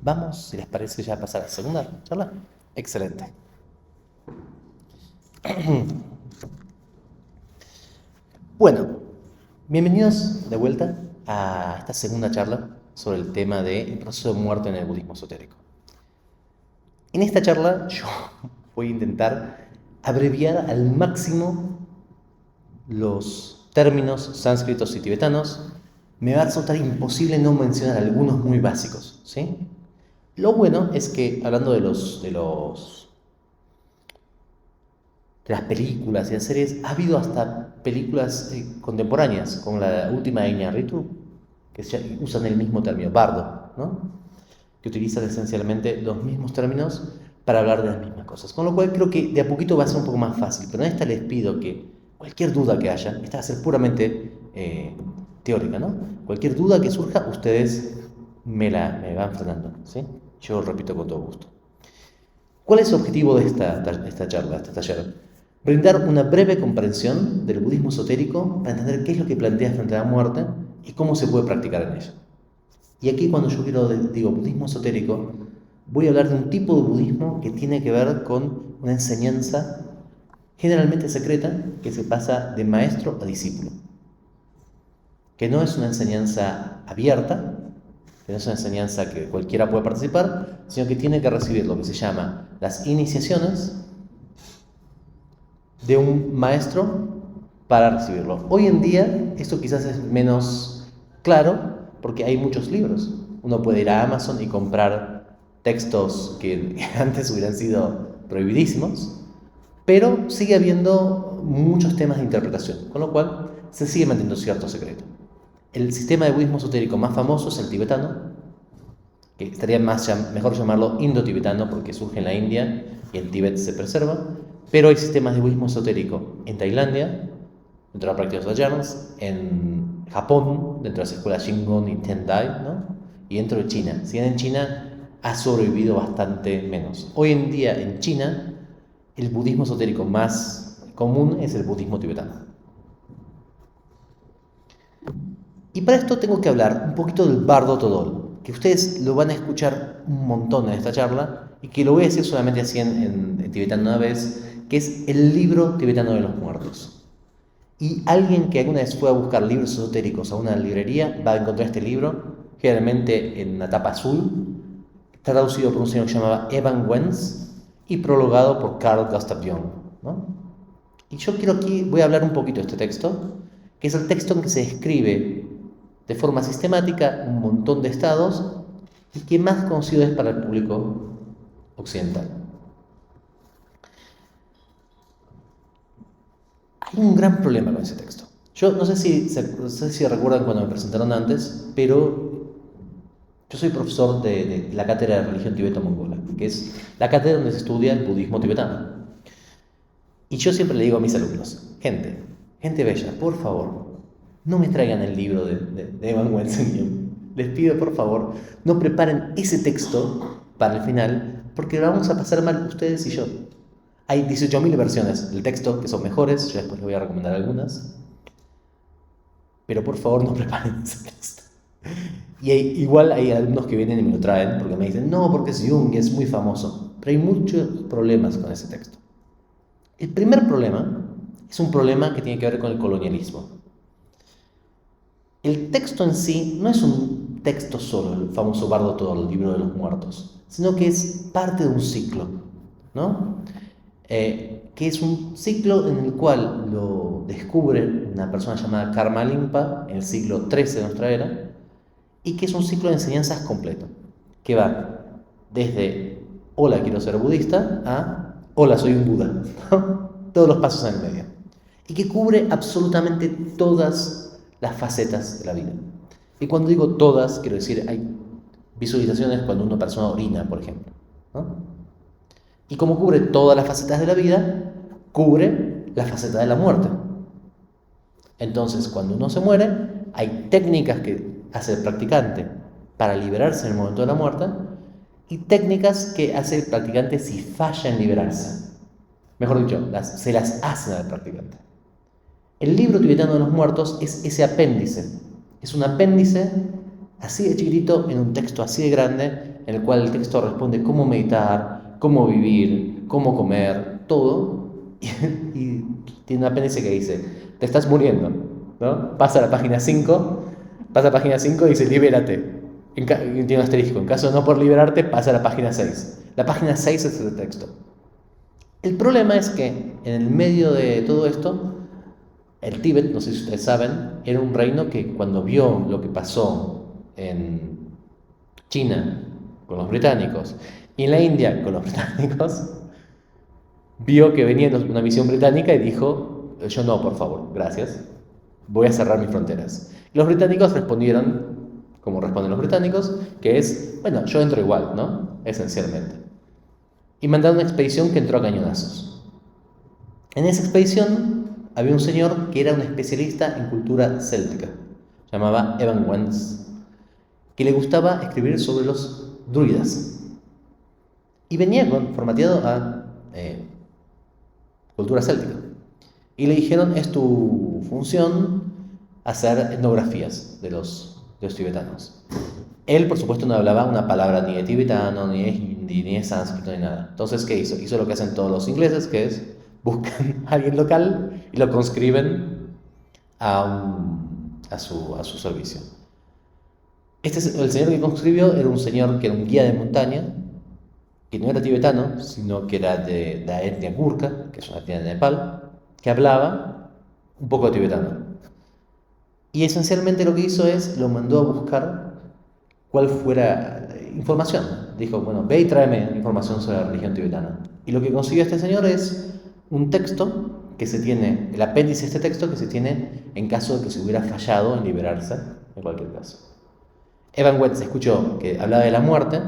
Vamos, si les parece, ya a pasar a la segunda charla. Excelente. Bueno, bienvenidos de vuelta a esta segunda charla sobre el tema del proceso de muerte en el budismo esotérico. En esta charla yo voy a intentar abreviar al máximo los términos sánscritos y tibetanos. Me va a resultar imposible no mencionar algunos muy básicos, ¿sí? Lo bueno es que, hablando de las películas y las series, ha habido hasta películas contemporáneas, como la última de Iñárritu, que usan el mismo término, bardo, ¿no? Que utilizan esencialmente los mismos términos para hablar de las mismas cosas. Con lo cual creo que de a poquito va a ser un poco más fácil, pero en esta les pido que cualquier duda que haya, esta va a ser puramente teórica, ¿no? Cualquier duda que surja, ustedes me van frenando, ¿sí? Yo lo repito con todo gusto. ¿Cuál es el objetivo de esta charla, este taller? Brindar una breve comprensión del budismo esotérico para entender qué es lo que plantea frente a la muerte y cómo se puede practicar en ello. Y aquí cuando yo digo budismo esotérico, voy a hablar de un tipo de budismo que tiene que ver con una enseñanza generalmente secreta que se pasa de maestro a discípulo. Que no es una enseñanza abierta, que no es una enseñanza que cualquiera puede participar, sino que tiene que recibir lo que se llama las iniciaciones de un maestro para recibirlo. Hoy en día esto quizás es menos claro porque hay muchos libros. Uno puede ir a Amazon y comprar textos que antes hubieran sido prohibidísimos, pero sigue habiendo muchos temas de interpretación, con lo cual se sigue manteniendo cierto secreto. El sistema de budismo esotérico más famoso es el tibetano, que estaría mejor llamarlo indo-tibetano porque surge en la India y en Tíbet se preserva, pero hay sistemas de budismo esotérico en Tailandia, dentro de las prácticas Vajrayanas, en Japón, dentro de las escuelas Shingon y Tendai, ¿no? Y dentro de China. Si bien en China ha sobrevivido bastante menos. Hoy en día en China el budismo esotérico más común es el budismo tibetano. Y para esto tengo que hablar un poquito del Bardo Todol, que ustedes lo van a escuchar un montón en esta charla y que lo voy a decir solamente así en tibetano una vez, que es el libro tibetano de los muertos. Y alguien que alguna vez fue a buscar libros esotéricos a una librería va a encontrar este libro, generalmente en una tapa azul, traducido por un señor que se llamaba Evan Wenz y prologado por Carl Gustav Jung, ¿no? Y yo quiero aquí, voy a hablar un poquito de este texto, que es el texto en que se describe de forma sistemática un montón de estados y que más conocido es para el público occidental. Hay un gran problema con ese texto. Yo no sé si recuerdan cuando me presentaron antes, pero yo soy profesor de la cátedra de religión tibeto-mongola, que es la cátedra donde se estudia el budismo tibetano. Y yo siempre le digo a mis alumnos, gente bella, por favor, no me traigan el libro de Evan Wenzel. Les pido, por favor, no preparen ese texto para el final, porque lo vamos a pasar mal ustedes y yo. Hay 18.000 versiones del texto que son mejores, yo después les voy a recomendar algunas, pero por favor no preparen ese texto. Y igual hay alumnos que vienen y me lo traen porque me dicen, no, porque es Jung y es muy famoso, pero hay muchos problemas con ese texto. El primer problema es un problema que tiene que ver con el colonialismo. El texto en sí no es un texto solo, el famoso Bardo Todol, el libro de los muertos, sino que es parte de un ciclo, ¿no? Que es un ciclo en el cual lo descubre una persona llamada Karma Limpa en el siglo XIII de nuestra era, y que es un ciclo de enseñanzas completo, que va desde hola quiero ser budista a hola soy un Buda, ¿no? Todos los pasos en el medio, y que cubre absolutamente todas las facetas de la vida. Y cuando digo todas, quiero decir, hay visualizaciones cuando una persona orina, por ejemplo, ¿no? Y como cubre todas las facetas de la vida, cubre la faceta de la muerte. Entonces, cuando uno se muere, hay técnicas que hace el practicante para liberarse en el momento de la muerte y técnicas que hace el practicante si falla en liberarse. Mejor dicho, se las hacen al practicante. El libro tibetano de los muertos es ese apéndice. Es un apéndice así de chiquitito en un texto así de grande en el cual el texto responde cómo meditar, cómo vivir, cómo comer, todo, y tiene un apéndice que dice, te estás muriendo, ¿no? Pasa a la página 5, y dice, libérate. Y tiene un asterisco, en caso de no por liberarte, pasa a la página 6. La página 6 es el texto. El problema es que en el medio de todo esto, el Tíbet, no sé si ustedes saben, era un reino que cuando vio lo que pasó en China con los británicos y en la India con los británicos, vio que venía una misión británica y dijo, yo no, por favor, gracias, voy a cerrar mis fronteras. Y los británicos respondieron, como responden los británicos, que es, bueno, yo entro igual, ¿no? Esencialmente. Y mandaron una expedición que entró a cañonazos. En esa expedición había un señor que era un especialista en cultura céltica, se llamaba Evan Wentz, que le gustaba escribir sobre los druidas. Y venía formateado a cultura céltica. Y le dijeron, es tu función hacer etnografías de los tibetanos. Él, por supuesto, no hablaba una palabra ni de tibetano, ni de hindi, ni de sánscrito, ni nada. Entonces, ¿qué hizo? Hizo lo que hacen todos los ingleses, que es buscan a alguien local y lo conscriben a su servicio. El señor que conscribió era un señor que era un guía de montaña, que no era tibetano, sino que era de la etnia Gurkha, que es una etnia de Nepal, que hablaba un poco de tibetano. Y esencialmente lo que hizo es, lo mandó a buscar cuál fuera información. Dijo, bueno, ve y tráeme información sobre la religión tibetana. Y lo que consiguió este señor es un texto que se tiene, el apéndice de este texto que se tiene en caso de que se hubiera fallado en liberarse, en cualquier caso. Evan Wentz escuchó que hablaba de la muerte.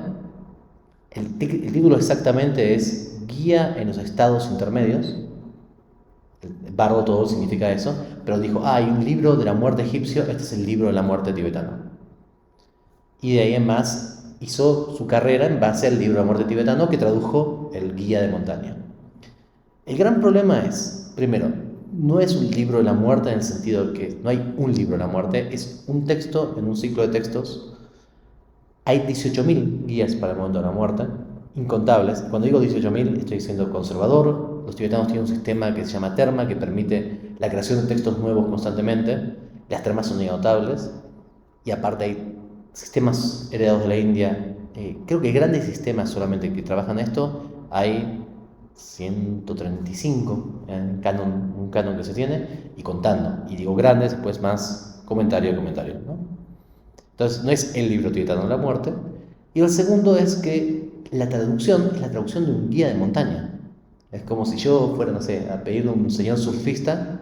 El título exactamente es Guía en los estados intermedios. Bardo todo significa eso, pero dijo, hay un libro de la muerte egipcio, este es el libro de la muerte tibetano. Y de ahí en más hizo su carrera en base al libro de la muerte tibetano que tradujo el Guía de montaña. El gran problema es, primero, no es un libro de la muerte en el sentido de que no hay un libro de la muerte, es un texto en un ciclo de textos. Hay 18.000 guías para el momento de la muerte, incontables. Cuando digo 18.000 estoy diciendo conservador. Los tibetanos tienen un sistema que se llama terma, que permite la creación de textos nuevos constantemente. Las termas son inagotable. Y aparte hay sistemas heredados de la India. Creo que grandes sistemas solamente que trabajan esto, hay 135 en un canon que se tiene, y contando. Y digo grandes, después más comentario, ¿no? Entonces, no es el libro tibetano de la muerte. Y el segundo es que la traducción es la traducción de un guía de montaña. Es como si yo fuera, no sé, a pedirle a un señor surfista,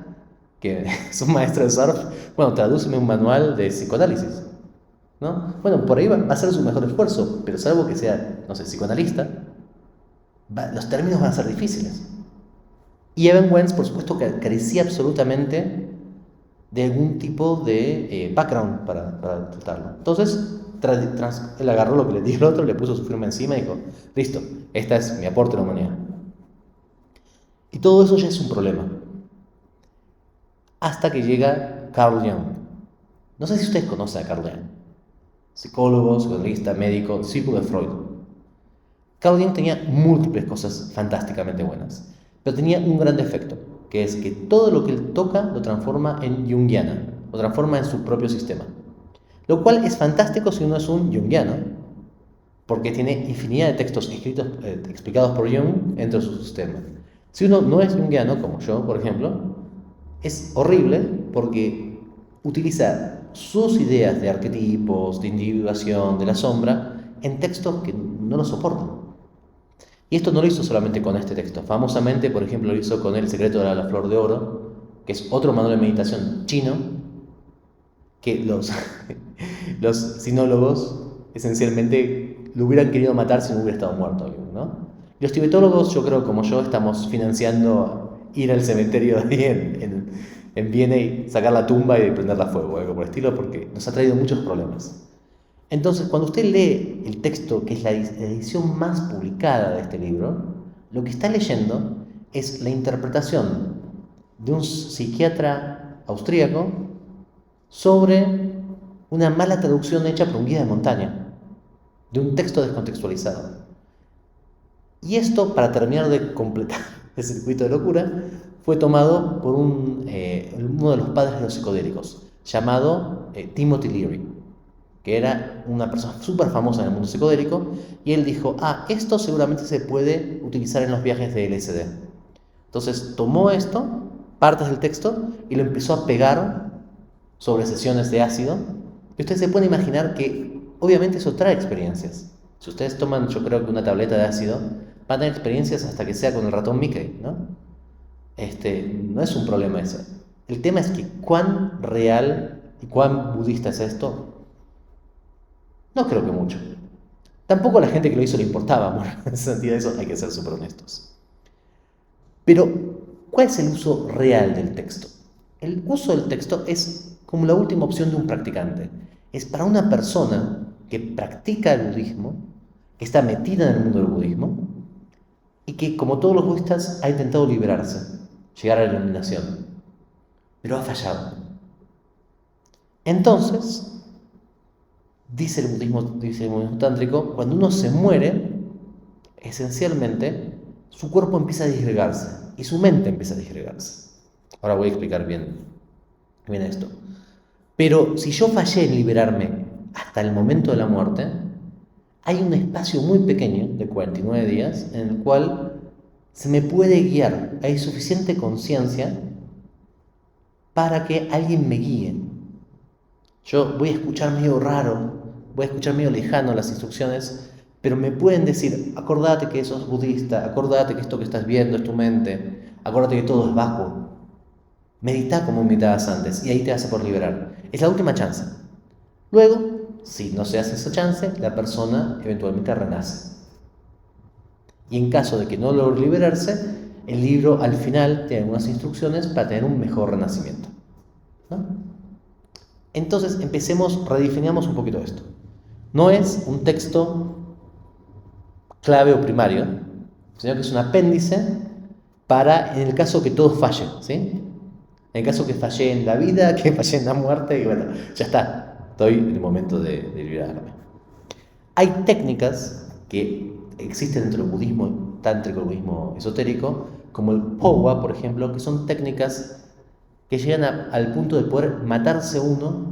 que es un maestro de surf, bueno, tradúceme un manual de psicoanálisis, ¿no? Bueno, por ahí va a ser su mejor esfuerzo, pero salvo que sea, no sé, psicoanalista, los términos van a ser difíciles. Y Evan Wentz, por supuesto, carecía absolutamente de algún tipo de background para tratarlo. Entonces, él agarró lo que le dio el otro, le puso su firma encima y dijo, listo, esta es mi aporte a la humanidad. Y todo eso ya es un problema. Hasta que llega Carl Jung. No sé si ustedes conocen a Carl Jung. Psicólogo, psicoanalista, médico, discípulo de Freud. Carl Jung tenía múltiples cosas fantásticamente buenas, pero tenía un gran defecto, que es que todo lo que él toca lo transforma en junguiana, lo transforma en su propio sistema. Lo cual es fantástico si uno es un junguiano, porque tiene infinidad de textos escritos, explicados por Jung dentro de su sistema. Si uno no es junguiano, como yo, por ejemplo, es horrible porque utiliza sus ideas de arquetipos, de individuación, de la sombra, en textos que no lo soportan. Y esto no lo hizo solamente con este texto. Famosamente, por ejemplo, lo hizo con El secreto de la flor de oro, que es otro manual de meditación chino, que los sinólogos esencialmente lo hubieran querido matar si no hubiera estado muerto, ¿no? Los tibetólogos, yo creo, como yo, estamos financiando ir al cementerio de ahí en Viena y sacar la tumba y prenderla a fuego, algo por el estilo, porque nos ha traído muchos problemas. Entonces, cuando usted lee el texto, que es la edición más publicada de este libro, lo que está leyendo es la interpretación de un psiquiatra austríaco sobre una mala traducción hecha por un guía de montaña. de un texto descontextualizado. Y esto, para terminar de completar el circuito de locura, fue tomado por uno de los padres de los psicodélicos, llamado Timothy Leary, que era una persona súper famosa en el mundo psicodélico, y él dijo, esto seguramente se puede utilizar en los viajes de LSD. Entonces tomó esto, partes del texto, y lo empezó a pegar sobre sesiones de ácido, y ustedes se pueden imaginar que obviamente eso trae experiencias. Si ustedes toman, yo creo que una tableta de ácido, van a tener experiencias hasta que sea con el ratón Mickey, ¿no? No es un problema ese. El tema es que cuán real y cuán budista es esto. No creo que mucho. Tampoco a la gente que lo hizo le importaba, bueno, en ese sentido de eso hay que ser súper honestos. Pero, ¿cuál es el uso real del texto? El uso del texto es como la última opción de un practicante. Es para una persona que practica el budismo, que está metida en el mundo del budismo, y que, como todos los budistas, ha intentado liberarse, llegar a la iluminación, pero ha fallado. Entonces, dice el budismo tántrico, cuando uno se muere, esencialmente, su cuerpo empieza a disgregarse y su mente empieza a disgregarse. Ahora voy a explicar bien esto. Pero si yo fallé en liberarme hasta el momento de la muerte, hay un espacio muy pequeño de 49 días en el cual se me puede guiar. Hay suficiente conciencia para que alguien me guíe. Yo voy a escuchar medio raro, voy a escuchar medio lejano las instrucciones, pero me pueden decir, acordate que sos budista, acordate que esto que estás viendo es tu mente, acordate que todo es vacuo. Medita como meditabas antes y ahí te vas a poder liberar. Es la última chance. Luego, si no se hace esa chance, la persona eventualmente renace. Y en caso de que no logre liberarse, el libro al final tiene algunas instrucciones para tener un mejor renacimiento, ¿no? Entonces redefinamos un poquito esto. No es un texto clave o primario, sino que es un apéndice para, en el caso que todo falle, ¿sí? En el caso que fallé en la vida, que fallé en la muerte, y bueno, ya está, estoy en el momento de liberarme. Hay técnicas que existen dentro del budismo tántrico, el budismo esotérico, como el Powa, por ejemplo, que son técnicas que llegan al punto de poder matarse uno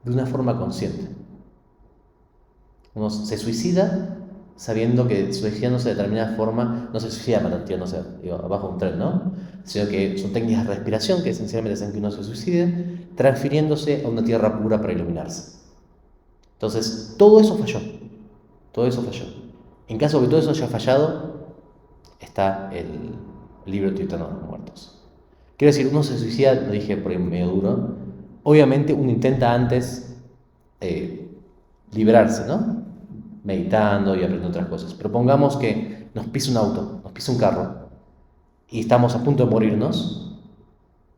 de una forma consciente. Uno se suicida sabiendo que suicidándose de determinada forma, no se suicida para tirándose abajo de un tren, ¿no? Sino que son técnicas de respiración que esencialmente hacen que uno se suicide, transfiriéndose a una tierra pura para iluminarse. Entonces, todo eso falló. En caso de que todo eso haya fallado, está el libro tibetano de los muertos. Quiero decir, uno se suicida, lo dije por ahí medio duro, obviamente uno intenta antes liberarse, ¿no? Meditando y aprendiendo otras cosas. Pero pongamos que nos pisa un auto, nos pisa un carro y estamos a punto de morirnos.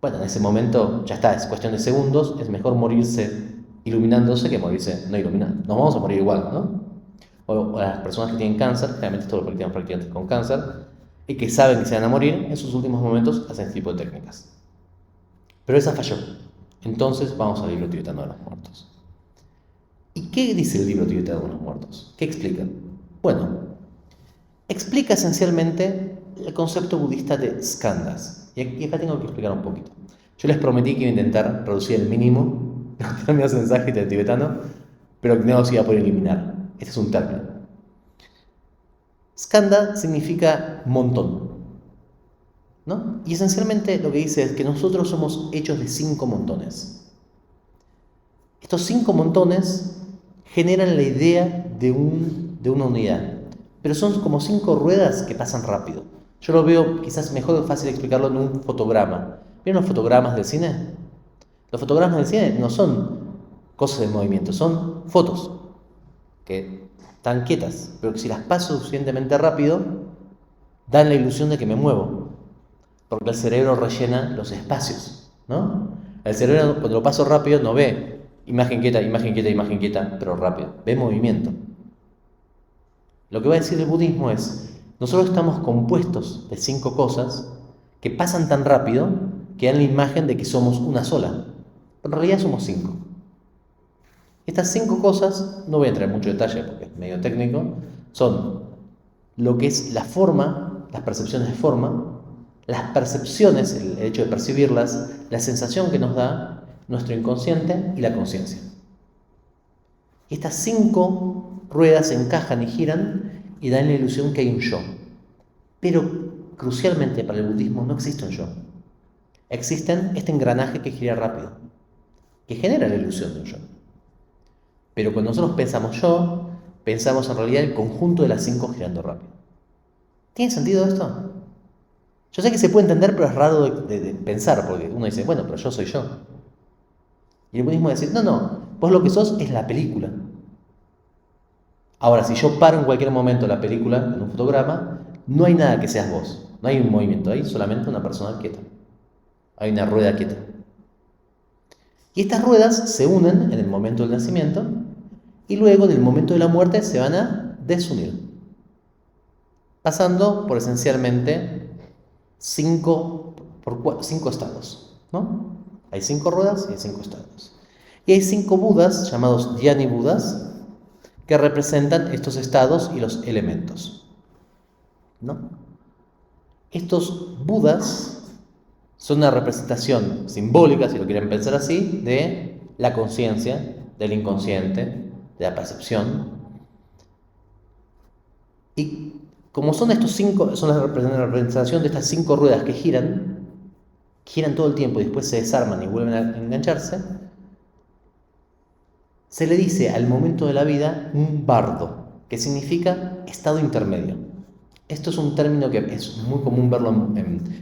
Bueno, en ese momento ya está, es cuestión de segundos, es mejor morirse iluminándose que morirse no iluminado. Nos vamos a morir igual, ¿no? O las personas que tienen cáncer, generalmente todos los practicantes con cáncer, y que saben que se van a morir, en sus últimos momentos hacen este tipo de técnicas. Pero esa falló. Entonces vamos al libro tibetano de los muertos. ¿Y qué dice el libro tibetano de los muertos? ¿Qué explica? Bueno, explica esencialmente el concepto budista de skandhas. Y acá tengo que explicar un poquito. Yo les prometí que iba a intentar reducir el mínimo de los términos en sánscrito tibetano, pero que no los iba a poder eliminar. Este es un término. Skanda significa montón, ¿no? Y esencialmente lo que dice es que nosotros somos hechos de 5 montones. Estos 5 montones generan la idea de una unidad, pero son como 5 ruedas que pasan rápido. Yo lo veo quizás mejor o fácil explicarlo en un fotograma. ¿Vieron los fotogramas del cine? Los fotogramas del cine no son cosas de movimiento, son fotos que están quietas, pero que si las paso suficientemente rápido, dan la ilusión de que me muevo, porque el cerebro rellena los espacios, ¿no? El cerebro, cuando lo paso rápido, no ve imagen quieta, pero rápido, ve movimiento. Lo que va a decir el budismo es, nosotros estamos compuestos de 5 cosas que pasan tan rápido que dan la imagen de que somos una sola, pero en realidad somos 5. Estas 5 cosas, no voy a entrar en mucho detalle porque es medio técnico, son lo que es la forma, las percepciones de forma, las percepciones, el hecho de percibirlas, la sensación que nos da nuestro inconsciente y la conciencia. Estas 5 ruedas encajan y giran y dan la ilusión que hay un yo. Pero crucialmente para el budismo no existe un yo. Existe este engranaje que gira rápido, que genera la ilusión de un yo. Pero cuando nosotros pensamos yo, pensamos en realidad el conjunto de las 5 girando rápido. ¿Tiene sentido esto? Yo sé que se puede entender, pero es raro de pensar, porque uno dice, bueno, pero yo soy yo. Y el budismo dice, no, vos lo que sos es la película. Ahora, si yo paro en cualquier momento la película en un fotograma, no hay nada que seas vos, no hay un movimiento, hay solamente una persona quieta. Hay una rueda quieta. Y estas ruedas se unen en el momento del nacimiento y luego en el momento de la muerte se van a desunir, pasando por esencialmente 5 estados, ¿no? Hay 5 ruedas y hay 5 estados. Y hay 5 Budas, llamados Dhyani Budas, que representan estos estados y los elementos, ¿no? Estos Budas son una representación simbólica, si lo quieren pensar así, de la conciencia, del inconsciente, de la percepción. Y como son estos 5, son la representación de estas 5 ruedas que giran todo el tiempo y después se desarman y vuelven a engancharse, se le dice al momento de la vida un bardo, que significa estado intermedio. Esto es un término que es muy común verlo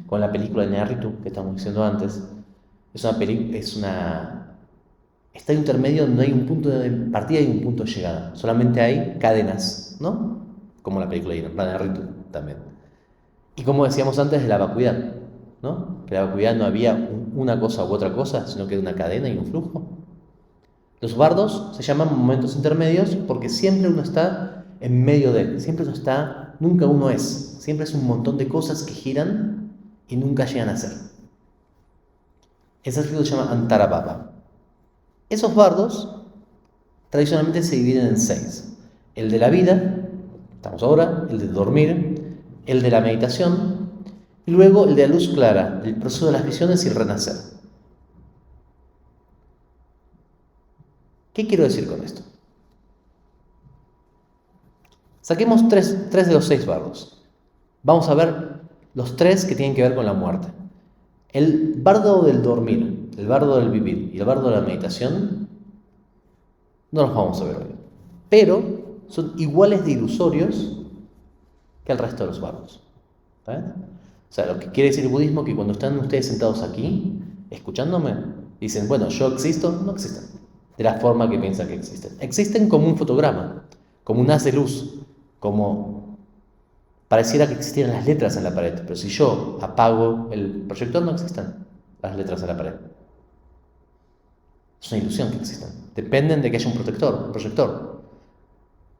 con la película de Iñárritu, que estamos diciendo antes. Es una estado intermedio, no hay un punto de partida y un punto de llegada. Solamente hay cadenas, ¿no? Como la película de Iñárritu también. Y como decíamos antes de la vacuidad, ¿no? Que la vacuidad no había una cosa u otra cosa, sino que una cadena y un flujo. Los bardos se llaman momentos intermedios porque siempre uno está en medio de él, siempre uno está, nunca uno es, siempre es un montón de cosas que giran y nunca llegan a ser. Ese ciclo se llama Antarabhava. Esos bardos tradicionalmente se dividen en 6. El de la vida, estamos ahora, el de dormir, el de la meditación y luego el de la luz clara, el proceso de las visiones y el renacer. ¿Qué quiero decir con esto? Saquemos 3 de los 6 bardos. Vamos a ver los 3 que tienen que ver con la muerte. El bardo del dormir, el bardo del vivir y el bardo de la meditación no los vamos a ver hoy. Pero son iguales de ilusorios que el resto de los bardos. ¿Está bien? O sea, lo que quiere decir el budismo es que cuando están ustedes sentados aquí, escuchándome, dicen, bueno, ¿yo existo? No existen. De la forma que piensan que existen. Existen como un fotograma, como un haz de luz, como pareciera que existieran las letras en la pared, pero si yo apago el proyector no existen las letras en la pared. Es una ilusión que existen. Dependen de que haya un proyector.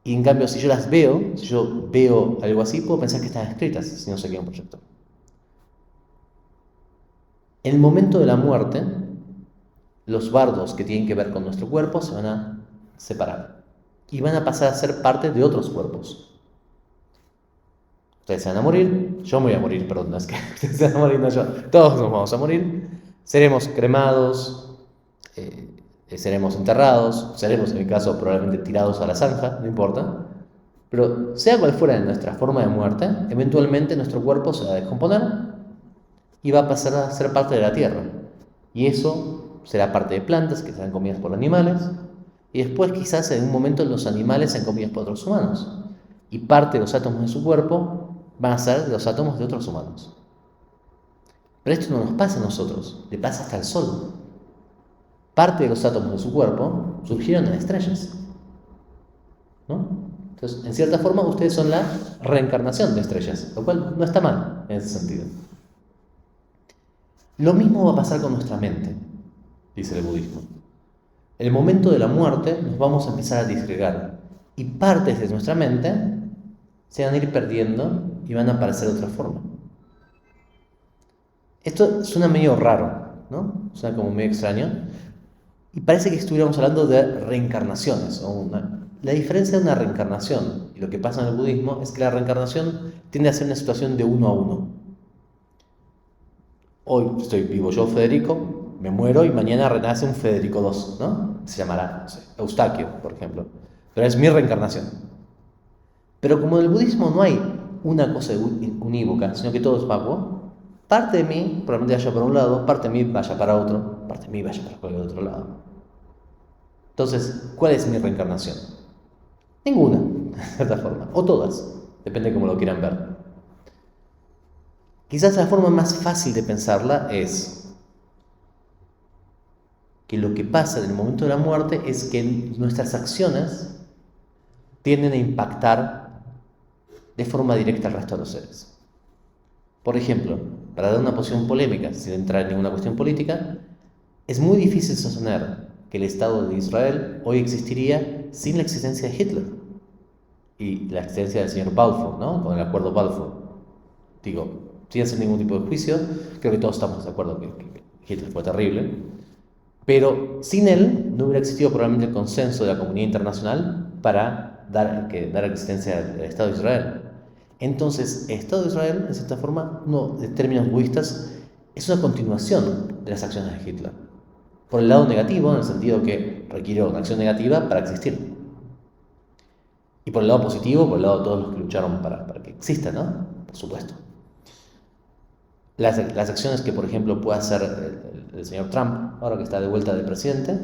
Y en cambio, si yo las veo, si yo veo algo así, puedo pensar que están escritas si no se queda un proyector. En el momento de la muerte, los bardos que tienen que ver con nuestro cuerpo se van a separar y van a pasar a ser parte de otros cuerpos. Ustedes se van a morir, yo me voy a morir, perdón, no es que ustedes se van a morir, no yo, todos nos vamos a morir, seremos cremados, seremos enterrados, seremos en mi caso probablemente tirados a la zanja, no importa, pero sea cual fuera nuestra forma de muerte, eventualmente nuestro cuerpo se va a descomponer y va a pasar a ser parte de la tierra, y eso será parte de plantas que serán comidas por animales, y después quizás en un momento los animales sean comidos por otros humanos, y parte de los átomos de su cuerpo van a ser de los átomos de otros humanos. Pero esto no nos pasa a nosotros, le pasa hasta al Sol. Parte de los átomos de su cuerpo surgieron en estrellas, ¿no? Entonces, en cierta forma, ustedes son la reencarnación de estrellas, lo cual no está mal en ese sentido. Lo mismo va a pasar con nuestra mente, dice el budismo. En el momento de la muerte nos vamos a empezar a disgregar y partes de nuestra mente se van a ir perdiendo y van a aparecer de otra forma. Esto suena medio raro, ¿no? Suena como medio extraño, Y parece que estuviéramos hablando de reencarnaciones. La diferencia de una reencarnación y lo que pasa en el budismo es que la reencarnación tiende a ser una situación de uno a uno. Hoy estoy vivo yo, Federico, me muero y mañana renace un Federico II, ¿no? Se llamará, no sé, Eustaquio, por ejemplo. Pero es mi reencarnación. Pero como en el budismo no hay una cosa unívoca, sino que todo es vacuo, parte de mí probablemente vaya para un lado, parte de mí vaya para otro, parte de mí vaya para cualquier otro lado. Entonces, ¿cuál es mi reencarnación? Ninguna, de cierta forma, o todas, depende de cómo lo quieran ver. Quizás la forma más fácil de pensarla es que lo que pasa en el momento de la muerte es que nuestras acciones tienden a impactar de forma directa al resto de los seres. Por ejemplo, para dar una posición polémica, sin entrar en ninguna cuestión política, es muy difícil sostener que el Estado de Israel hoy existiría sin la existencia de Hitler y la existencia del señor Balfour, ¿no? Con el acuerdo Balfour. Digo, sin hacer ningún tipo de juicio, creo que todos estamos de acuerdo que Hitler fue terrible, pero sin él no hubiera existido probablemente el consenso de la comunidad internacional para dar existencia al Estado de Israel. Entonces, el Estado de Israel, en cierta forma, de términos budistas, es una continuación de las acciones de Hitler. Por el lado negativo, en el sentido que requiere una acción negativa para existir. Y por el lado positivo, por el lado de todos los que lucharon para que exista, ¿no? Por supuesto. Las acciones que, por ejemplo, pueda hacer el señor Trump, ahora que está de vuelta de presidente,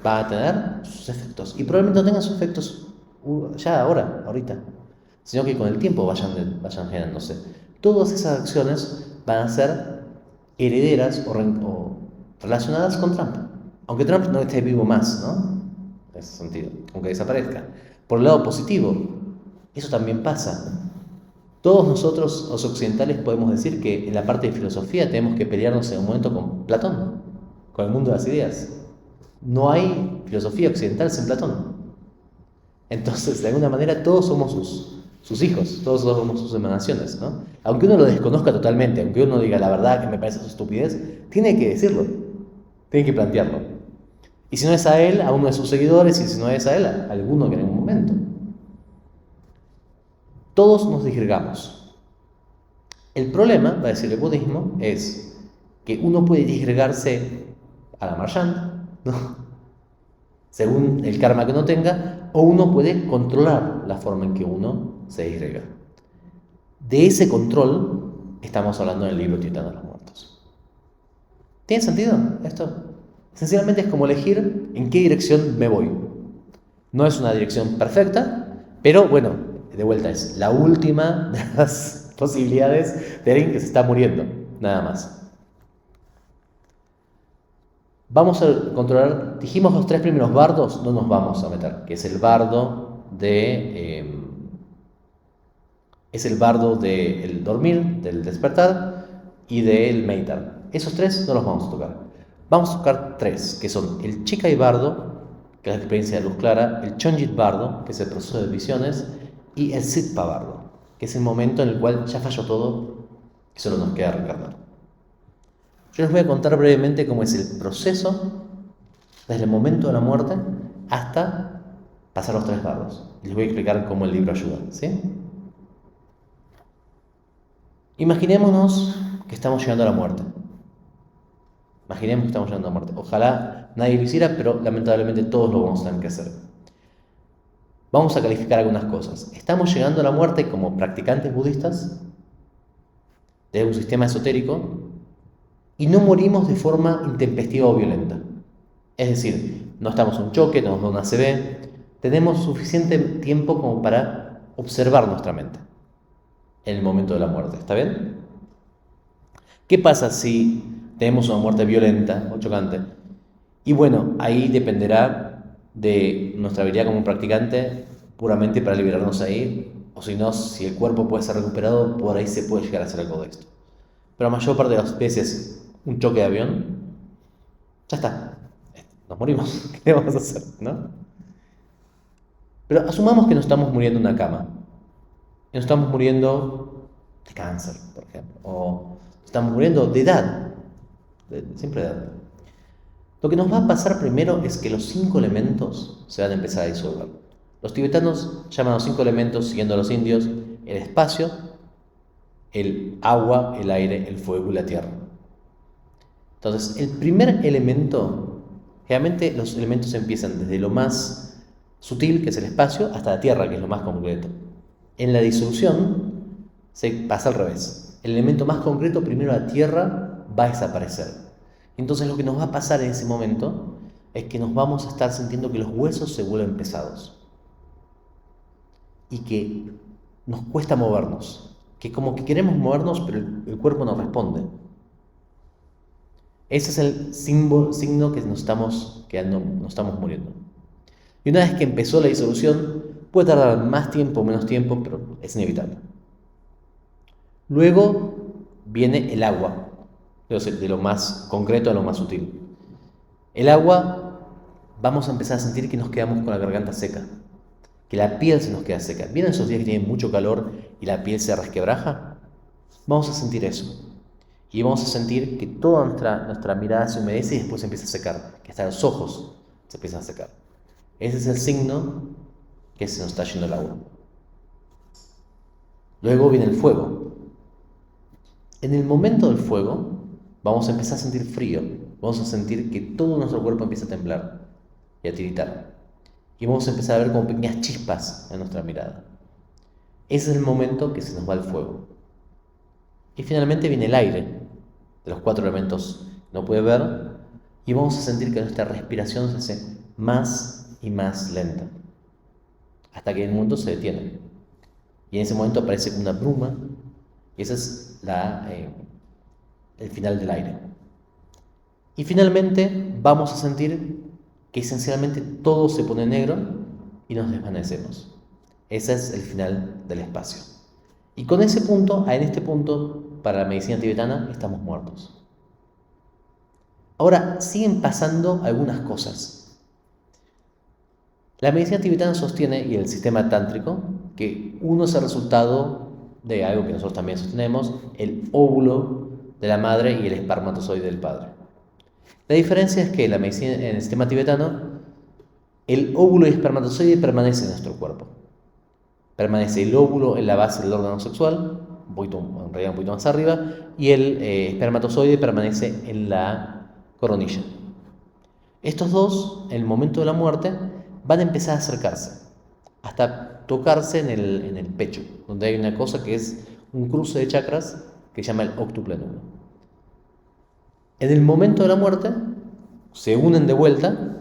va a tener sus efectos. Y probablemente no tengan sus efectos ya ahorita, sino que con el tiempo vayan generándose. Todas esas acciones van a ser herederas o relacionadas con Trump. Aunque Trump no esté vivo más, ¿no? En ese sentido, aunque desaparezca. Por el lado positivo, eso también pasa. Todos nosotros, los occidentales, podemos decir que en la parte de filosofía tenemos que pelearnos en un momento con Platón, con el mundo de las ideas. No hay filosofía occidental sin Platón. Entonces, de alguna manera, todos somos sus hijos, todos somos sus emanaciones, ¿no? Aunque uno lo desconozca totalmente, aunque uno diga la verdad que me parece su estupidez, tiene que decirlo, tiene que plantearlo. Y si no es a él, a uno de sus seguidores, y si no es a él, a alguno que en algún momento. Todos nos disgregamos. El problema, va a decir el budismo, es que uno puede disgregarse a la marchand, ¿no? Según el karma que uno tenga, o uno puede controlar la forma en que uno se disgrega. De ese control estamos hablando en el libro Tibetano de los Muertos. ¿Tiene sentido esto? Esencialmente es como elegir en qué dirección me voy. No es una dirección perfecta, pero bueno, de vuelta es la última de las posibilidades de alguien que se está muriendo, nada más. Vamos a controlar, dijimos los 3 primeros bardos, no nos vamos a meter, que es el bardo del dormir, del despertar y del meditar. Esos 3 no los vamos a tocar. Vamos a tocar 3, que son el Chikai bardo, que es la experiencia de luz clara, el Chonjit bardo, que es el proceso de visiones, y el Sitpa bardo, que es el momento en el cual ya falló todo y solo nos queda reencarnar. Yo les voy a contar brevemente cómo es el proceso desde el momento de la muerte hasta pasar los 3 bardos. Y les voy a explicar cómo el libro ayuda, ¿sí? Imaginémonos que estamos llegando a la muerte. Imaginemos que estamos llegando a la muerte. Ojalá nadie lo hiciera, pero lamentablemente todos lo vamos a tener que hacer. Vamos a calificar algunas cosas. Estamos llegando a la muerte como practicantes budistas de un sistema esotérico y no morimos de forma intempestiva o violenta. Es decir, no estamos en un choque, no nos da una ACV, tenemos suficiente tiempo como para observar nuestra mente en el momento de la muerte. ¿Está bien? ¿Qué pasa si tenemos una muerte violenta o chocante? Y bueno, ahí dependerá de nuestra habilidad como practicante puramente para liberarnos ahí, o si no, si el cuerpo puede ser recuperado, por ahí se puede llegar a hacer algo de esto. Pero la mayor parte de las veces, un choque de avión, ya está, nos morimos, ¿qué vamos a hacer? ¿No? Pero asumamos que nos estamos muriendo en una cama, y nos estamos muriendo de cáncer, por ejemplo, o estamos muriendo de edad, de simple edad. Lo que nos va a pasar primero es que los 5 elementos se van a empezar a disolver. Los tibetanos llaman a los 5 elementos, siguiendo a los indios, el espacio, el agua, el aire, el fuego y la tierra. Entonces, el primer elemento, generalmente los elementos empiezan desde lo más sutil, que es el espacio, hasta la tierra, que es lo más concreto. En la disolución se pasa al revés. El elemento más concreto, primero la tierra, va a desaparecer. Entonces lo que nos va a pasar en ese momento es que nos vamos a estar sintiendo que los huesos se vuelven pesados y que nos cuesta movernos, que como que queremos movernos pero el cuerpo no responde. Ese es el signo que nos estamos quedando, nos estamos muriendo. Y una vez que empezó la disolución, puede tardar más tiempo o menos tiempo, pero es inevitable. Luego viene el agua, de lo más concreto a lo más sutil. El agua, vamos a empezar a sentir que nos quedamos con la garganta seca, que la piel se nos queda seca. ¿Vieron esos días que tienen mucho calor y la piel se resquebraja? Vamos a sentir eso. Y vamos a sentir que toda nuestra mirada se humedece y después se empieza a secar, que hasta los ojos se empiezan a secar. Ese es el signo que se nos está yendo el agua. Luego viene el fuego. En el momento del fuego vamos a empezar a sentir frío, vamos a sentir que todo nuestro cuerpo empieza a temblar y a tiritar. Y vamos a empezar a ver como pequeñas chispas en nuestra mirada. Ese es el momento que se nos va el fuego. Y finalmente viene el aire, de los 4 elementos que no puede ver, y vamos a sentir que nuestra respiración se hace más y más lenta, hasta que en un momento se detiene. Y en ese momento aparece una bruma, y ese es el final del aire. Y finalmente vamos a sentir que esencialmente todo se pone negro y nos desvanecemos. Ese es el final del espacio. Y con ese punto, en este punto, para la medicina tibetana, estamos muertos. Ahora, siguen pasando algunas cosas. La medicina tibetana sostiene, y el sistema tántrico, que uno es el resultado de algo que nosotros también sostenemos, el óvulo de la madre y el espermatozoide del padre. La diferencia es que en el sistema tibetano, el óvulo y el espermatozoide permanecen en nuestro cuerpo. Permanece el óvulo en la base del órgano sexual, en realidad un poquito más arriba, y el espermatozoide permanece en la coronilla. Estos dos, en el momento de la muerte, van a empezar a acercarse, hasta tocarse en el pecho, donde hay una cosa que es un cruce de chakras que se llama el octuplenulo. En el momento de la muerte, se unen de vuelta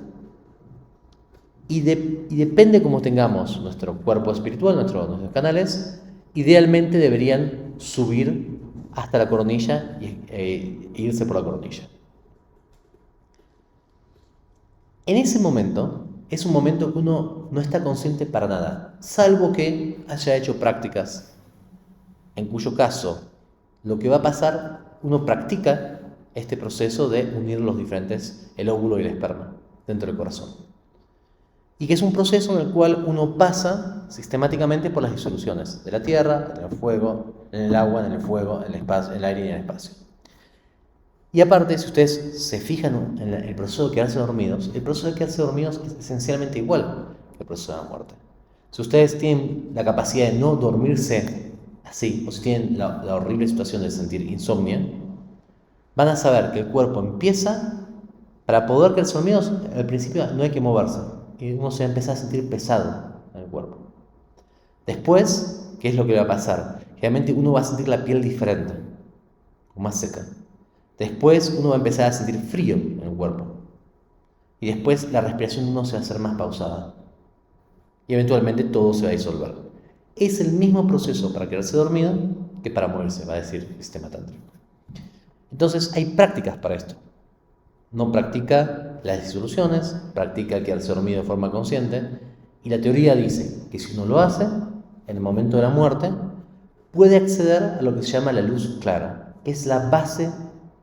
y depende cómo tengamos nuestro cuerpo espiritual, nuestros canales, idealmente deberían subir hasta la coronilla e irse por la coronilla. En ese momento, es un momento que uno no está consciente para nada, salvo que haya hecho prácticas, en cuyo caso lo que va a pasar, uno practica este proceso de unir los diferentes, el óvulo y el esperma, dentro del corazón. Y que es un proceso en el cual uno pasa sistemáticamente por las disoluciones de la tierra, en el fuego, en el agua, en el fuego, en el espacio, en el aire y en el espacio. Y aparte, si ustedes se fijan en el proceso de quedarse dormidos, el proceso de quedarse dormidos es esencialmente igual que el proceso de la muerte. Si ustedes tienen la capacidad de no dormirse así, o si tienen la horrible situación de sentir insomnio, van a saber que el cuerpo empieza, para poder quedarse dormidos, al principio no hay que moverse, y uno se va a empezar a sentir pesado en el cuerpo. Después, ¿qué es lo que va a pasar? Generalmente uno va a sentir la piel diferente, o más seca. Después uno va a empezar a sentir frío en el cuerpo. Y después la respiración de uno se va a hacer más pausada. Y eventualmente todo se va a disolver. Es el mismo proceso para quedarse dormido que para moverse, va a decir el sistema tántrico. Entonces hay prácticas para esto. No practica las disoluciones, practica quedarse dormido de forma consciente. Y la teoría dice que si uno lo hace, en el momento de la muerte, puede acceder a lo que se llama la luz clara, que es la base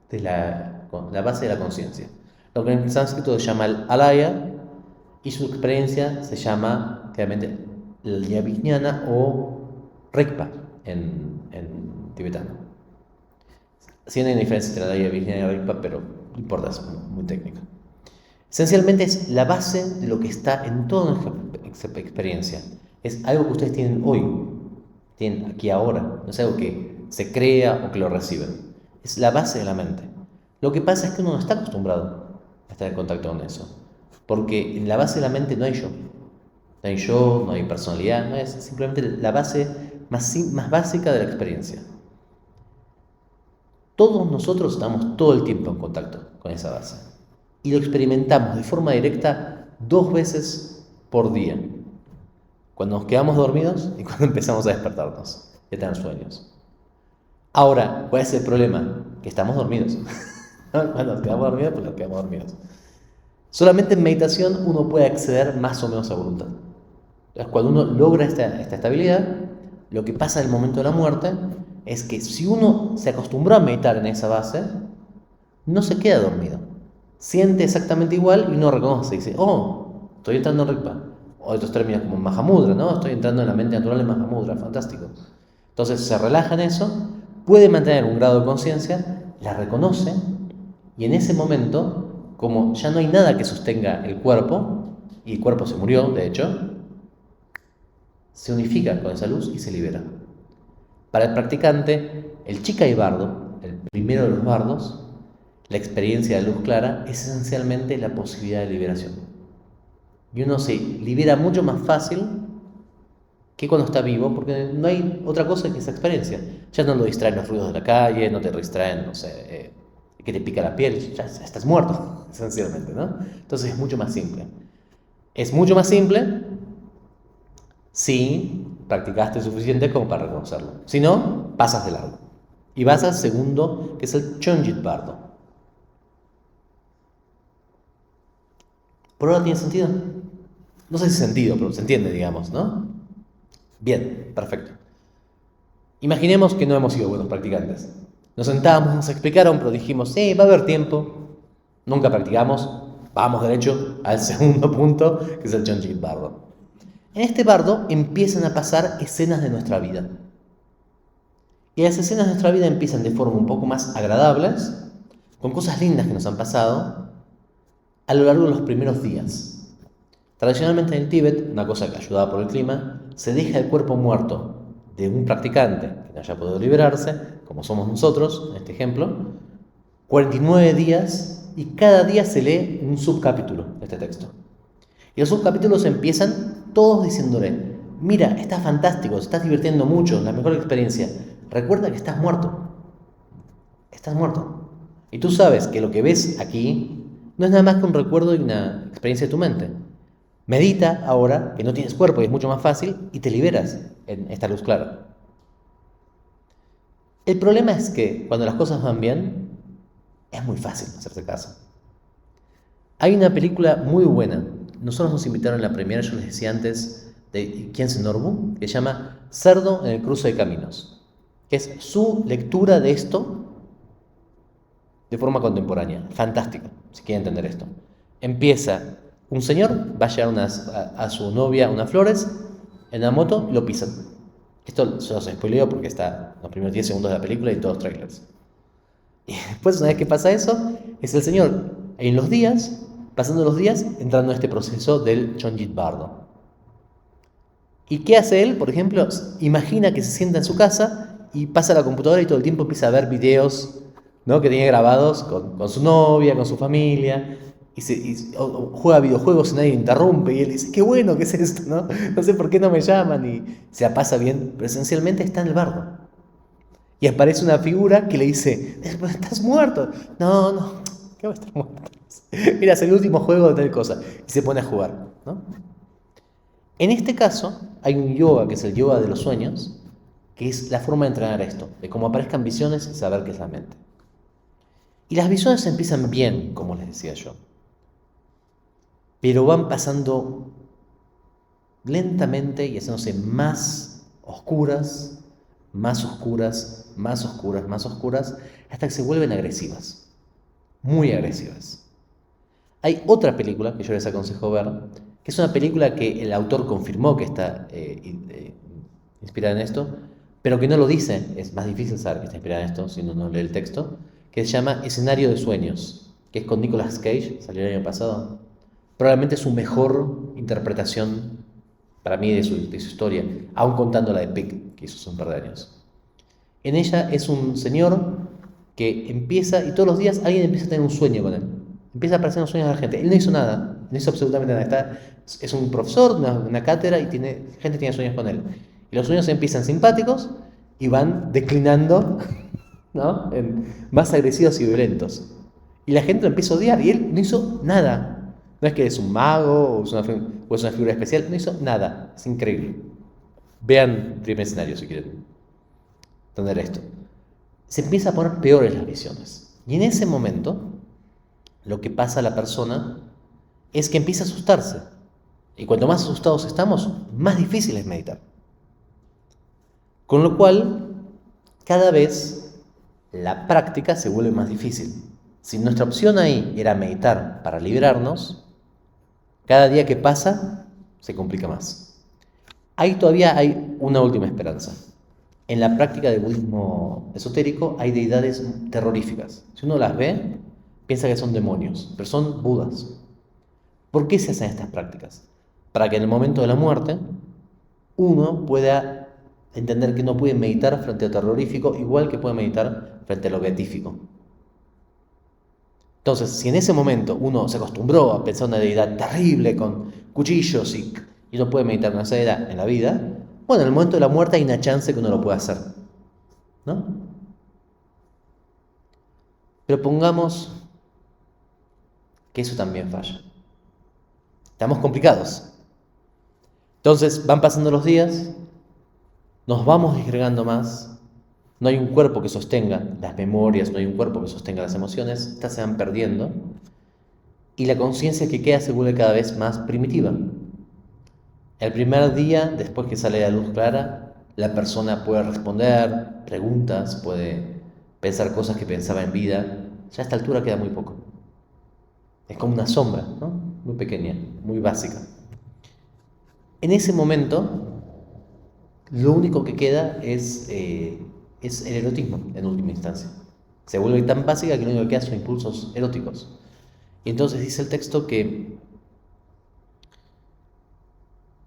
de la conciencia. Lo que en sánscrito se llama el alaya, y su experiencia se llama claramente el Vijnana o Rigpa en tibetano. Sí hay una diferencia entre la Vijnana y Rigpa, pero no importa, es muy técnica. Esencialmente es la base de lo que está en toda nuestra experiencia. Es algo que ustedes tienen hoy, tienen aquí ahora, no es algo que se crea o que lo reciben. Es la base de la mente. Lo que pasa es que uno no está acostumbrado a estar en contacto con eso, porque en la base de la mente no hay yo. No hay yo, no hay personalidad, no es simplemente la base más básica de la experiencia. Todos nosotros estamos todo el tiempo en contacto con esa base y lo experimentamos de forma directa 2 veces por día, cuando nos quedamos dormidos y cuando empezamos a despertarnos y a tener sueños. Ahora, ¿cuál es el problema? Que estamos dormidos. Cuando nos quedamos dormidos, pues nos quedamos dormidos. Solamente en meditación uno puede acceder más o menos a voluntad. Entonces, cuando uno logra esta estabilidad, lo que pasa en el momento de la muerte es que si uno se acostumbró a meditar en esa base, no se queda dormido. Siente exactamente igual y uno reconoce y dice, oh, estoy entrando en Rigpa. O estos términos como Mahamudra, ¿no? Estoy entrando en la mente natural de Mahamudra, fantástico. Entonces se relaja en eso, puede mantener un grado de conciencia, la reconoce y en ese momento, como ya no hay nada que sostenga el cuerpo, y el cuerpo se murió, de hecho, se unifica con esa luz y se libera. Para el practicante, el Chikai Bardo, el primero de los bardos, la experiencia de luz clara es esencialmente la posibilidad de liberación. Y uno se libera mucho más fácil que cuando está vivo, porque no hay otra cosa que esa experiencia. Ya no lo distraen los ruidos de la calle, no te distraen, no sé, que te pica la piel, ya estás muerto, esencialmente, ¿no? Entonces es mucho más simple. Es mucho más simple si practicaste suficiente como para reconocerlo. Si no, pasas de largo. Y vas al segundo, que es el Chonjit Bardo. ¿Por ahora tiene sentido? No sé si sentido, pero se entiende, digamos, ¿no? Bien, perfecto. Imaginemos que no hemos sido buenos practicantes. Nos sentábamos, nos explicaron, pero dijimos, va a haber tiempo. Nunca practicamos. Vamos derecho al segundo punto, que es el Chonjit Bardo. En este bardo empiezan a pasar escenas de nuestra vida. Y las escenas de nuestra vida empiezan de forma un poco más agradables, con cosas lindas que nos han pasado a lo largo de los primeros días. Tradicionalmente en el Tíbet, una cosa que ayudaba por el clima, se deja el cuerpo muerto de un practicante que no haya podido liberarse, como somos nosotros, en este ejemplo, 49 días y cada día se lee un subcapítulo de este texto. Y los subcapítulos empiezan todos diciéndole, mira, estás fantástico, te estás divirtiendo mucho, la mejor experiencia. Recuerda que estás muerto. Estás muerto. Y tú sabes que lo que ves aquí no es nada más que un recuerdo y una experiencia de tu mente. Medita ahora, que no tienes cuerpo y es mucho más fácil, y te liberas en esta luz clara. El problema es que cuando las cosas van bien, es muy fácil hacerse caso. Hay una película muy buena. Nosotros nos invitaron a la premiere, yo les decía antes, de Kyense Norbu, que se llama Cerdo en el cruce de caminos, que es su lectura de esto de forma contemporánea. Fantástico, si quieren entender esto. Empieza, un señor va a llevar a su novia unas flores en la moto y lo pisan. Esto se los spoileo porque está en los primeros 10 segundos de la película y todos trailers. Y después, una vez que pasa eso, es el señor en los días, pasando los días, entrando en este proceso del Chonjit Bardo. ¿Y qué hace él? Por ejemplo, imagina que se sienta en su casa y pasa a la computadora y todo el tiempo empieza a ver videos, ¿no?, que tiene grabados con su novia, con su familia, o juega videojuegos y nadie interrumpe, y él dice, qué bueno, ¿qué es esto? No sé por qué no me llaman, y se la pasa bien, pero esencialmente está en el bardo. Y aparece una figura que le dice, ¿estás muerto? No, ¿qué va a estar muerto? Mira, es el último juego de tal cosa. Y se pone a jugar, ¿no? En este caso, hay un yoga, que es el yoga de los sueños, que es la forma de entrenar esto, de cómo aparezcan visiones y saber qué es la mente. Y las visiones empiezan bien, como les decía yo, pero van pasando lentamente y haciéndose más oscuras, más oscuras, más oscuras, más oscuras, hasta que se vuelven agresivas, muy agresivas. Hay otra película que yo les aconsejo ver, que es una película que el autor confirmó que está inspirada en esto, pero que no lo dice, es más difícil saber que está inspirada en esto si uno no lee el texto, que se llama Escenario de Sueños, que es con Nicolas Cage, salió el año pasado. probablemente su mejor interpretación para mí de su historia, aún contando la de Pick, que hizo hace un par de años. En ella es un señor que empieza, y todos los días alguien empieza a tener un sueño con él. Empieza a aparecer los sueños de la gente. Él no hizo nada, no hizo absolutamente nada. Es un profesor, una cátedra, y gente tiene sueños con él. Y los sueños empiezan simpáticos y van declinando, ¿no? Más agresivos y violentos. Y la gente lo empieza a odiar y él no hizo nada. No es que es un mago o es una figura especial, no hizo nada. Es increíble. Vean el primer escenario si quieren entender esto. Se empieza a poner peores las visiones. Y en ese momento, lo que pasa a la persona es que empieza a asustarse. Y cuanto más asustados estamos, más difícil es meditar. Con lo cual, cada vez la práctica se vuelve más difícil. Si nuestra opción ahí era meditar para librarnos, cada día que pasa se complica más. Ahí todavía hay una última esperanza. En la práctica del budismo esotérico hay deidades terroríficas. Si uno las ve, piensa que son demonios, pero son budas. ¿Por qué se hacen estas prácticas? Para que en el momento de la muerte uno pueda entender que no puede meditar frente a lo terrorífico igual que puede meditar frente a lo beatífico. Entonces, si en ese momento uno se acostumbró a pensar una deidad terrible con cuchillos y no puede meditar con esa deidad en la vida, bueno, en el momento de la muerte hay una chance que uno lo pueda hacer, ¿no? Pero pongamos que eso también falla. Estamos complicados. Entonces van pasando los días, nos vamos disgregando más, no hay un cuerpo que sostenga las memorias, no hay un cuerpo que sostenga las emociones, estas se van perdiendo y la conciencia que queda se vuelve cada vez más primitiva. El primer día, después que sale la luz clara, la persona puede responder preguntas, puede pensar cosas que pensaba en vida. Ya a esta altura queda muy poco. Es como una sombra, ¿no? Muy pequeña, muy básica. En ese momento, lo único que queda es el erotismo, en última instancia. Se vuelve tan básica que lo único que queda son impulsos eróticos. Y entonces dice el texto que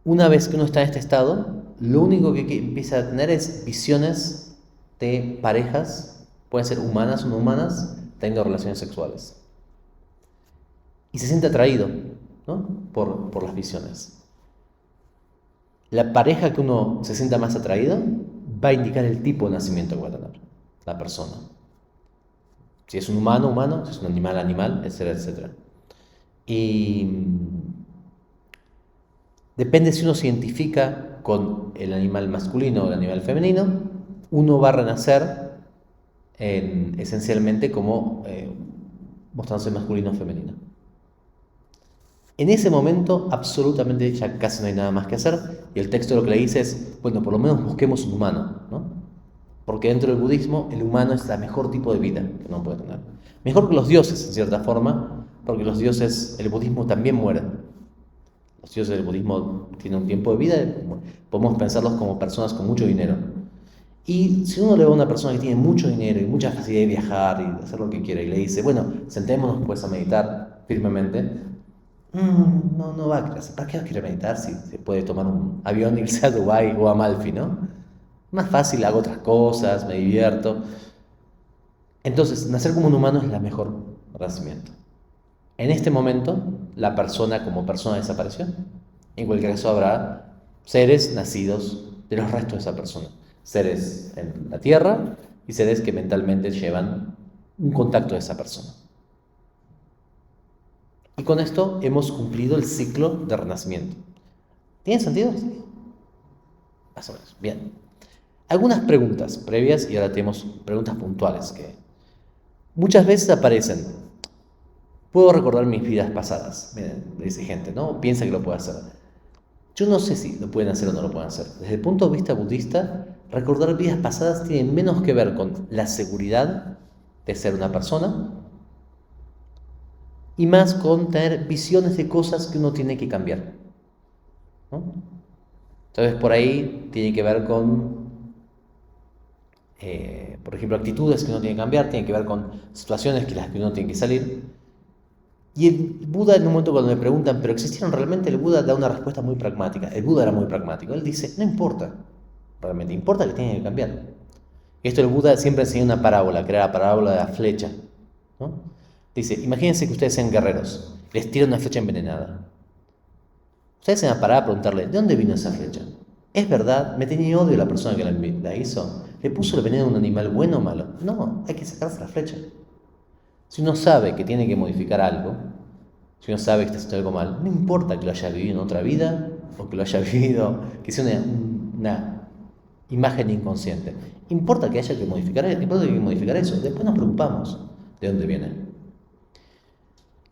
una vez que uno está en este estado, lo único que empieza a tener es visiones de parejas, pueden ser humanas o no humanas, teniendo relaciones sexuales. Y se siente atraído, ¿no? por las visiones. La pareja que uno se sienta más atraído va a indicar el tipo de nacimiento que va a tener la persona. Si es un humano, humano, si es un animal, animal, etcétera, etcétera. Y depende si uno se identifica con el animal masculino o el animal femenino, uno va a renacer esencialmente como mostrándose masculino o femenino. En ese momento absolutamente ya casi no hay nada más que hacer y el texto lo que le dice es, bueno, por lo menos busquemos un humano, ¿no? Porque dentro del budismo el humano es el mejor tipo de vida que uno puede tener. Mejor que los dioses en cierta forma, porque los dioses, el budismo también muere. Los dioses del budismo tienen un tiempo de vida, podemos pensarlos como personas con mucho dinero. Y si uno le ve a una persona que tiene mucho dinero y mucha facilidad de viajar y hacer lo que quiera y le dice, bueno, sentémonos pues a meditar firmemente, no va a querer hacer. ¿Para qué va a querer meditar si se puede tomar un avión e irse a Dubái o a Amalfi, ¿no? Más fácil, hago otras cosas, me divierto. Entonces, nacer como un humano es la mejor renacimiento. En este momento, la persona como persona desapareció. En cualquier caso, habrá seres nacidos de los restos de esa persona. Seres en la tierra y seres que mentalmente llevan un contacto de esa persona. Y con esto hemos cumplido el ciclo de renacimiento. ¿Tiene sentido? Más o menos. Bien. Algunas preguntas previas y ahora tenemos preguntas puntuales que muchas veces aparecen. Puedo recordar mis vidas pasadas. Miren, dice gente, ¿no? Piensa que lo puede hacer. Yo no sé si lo pueden hacer o no lo pueden hacer. Desde el punto de vista budista, recordar vidas pasadas tiene menos que ver con la seguridad de ser una persona y más con tener visiones de cosas que uno tiene que cambiar, ¿no? Entonces por ahí tiene que ver con, por ejemplo, actitudes que uno tiene que cambiar, tiene que ver con situaciones que las que uno tiene que salir. Y el Buda, en un momento cuando le preguntan, ¿pero existieron realmente? El Buda da una respuesta muy pragmática. El Buda era muy pragmático. Él dice, no importa, realmente importa que tienen que cambiar. Esto el Buda siempre enseña una parábola, que era la parábola de la flecha, ¿no? Dice, imagínense que ustedes sean guerreros, les tiran una flecha envenenada. Ustedes se van a parar a preguntarle, ¿de dónde vino esa flecha? ¿Es verdad? ¿Me tenía odio la persona que la hizo? ¿Le puso el veneno a un animal bueno o malo? No, hay que sacarse la flecha. Si uno sabe que tiene que modificar algo, si uno sabe que está haciendo algo mal, no importa que lo haya vivido en otra vida o que lo haya vivido, que sea una imagen inconsciente. Importa que haya que modificar, eso. Después nos preocupamos de dónde viene.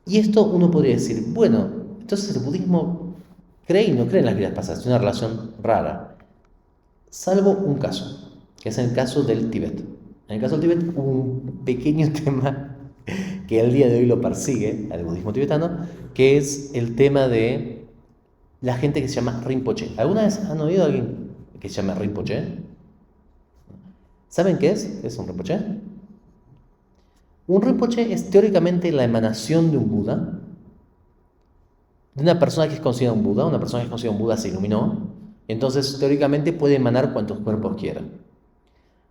Y esto uno podría decir, bueno, entonces el budismo cree y no cree en las vidas pasadas, es una relación rara, salvo un caso, que es el caso del Tíbet. En el caso del Tíbet hubo un pequeño tema que al día de hoy lo persigue al budismo tibetano, que es el tema de la gente que se llama Rinpoche. ¿Alguna vez han oído a alguien que se llama Rinpoche? ¿Saben qué es? ¿Qué es un Rinpoche? Un Rinpoche es teóricamente la emanación de un Buda, de una persona que es considerada un Buda. Una persona que es considerada un Buda se iluminó, y entonces teóricamente puede emanar cuantos cuerpos quiera.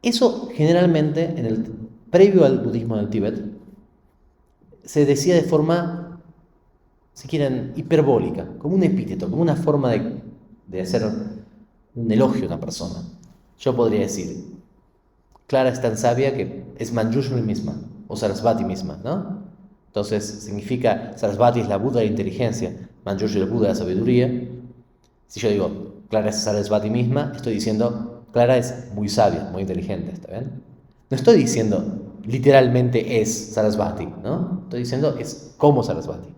Eso generalmente, previo al budismo del Tíbet, se decía de forma, si quieren, hiperbólica, como un epíteto, como una forma de hacer un elogio a una persona. Yo podría decir, Clara es tan sabia que es Manjushri misma, o Sarasvati misma, ¿no? Entonces significa, Sarasvati es la Buda de la inteligencia, Manjushri es el Buda de la sabiduría. Si yo digo, Clara es Sarasvati misma, estoy diciendo, Clara es muy sabia, muy inteligente, ¿está bien? No estoy diciendo, literalmente es Sarasvati, ¿no? Estoy diciendo, es como Sarasvati.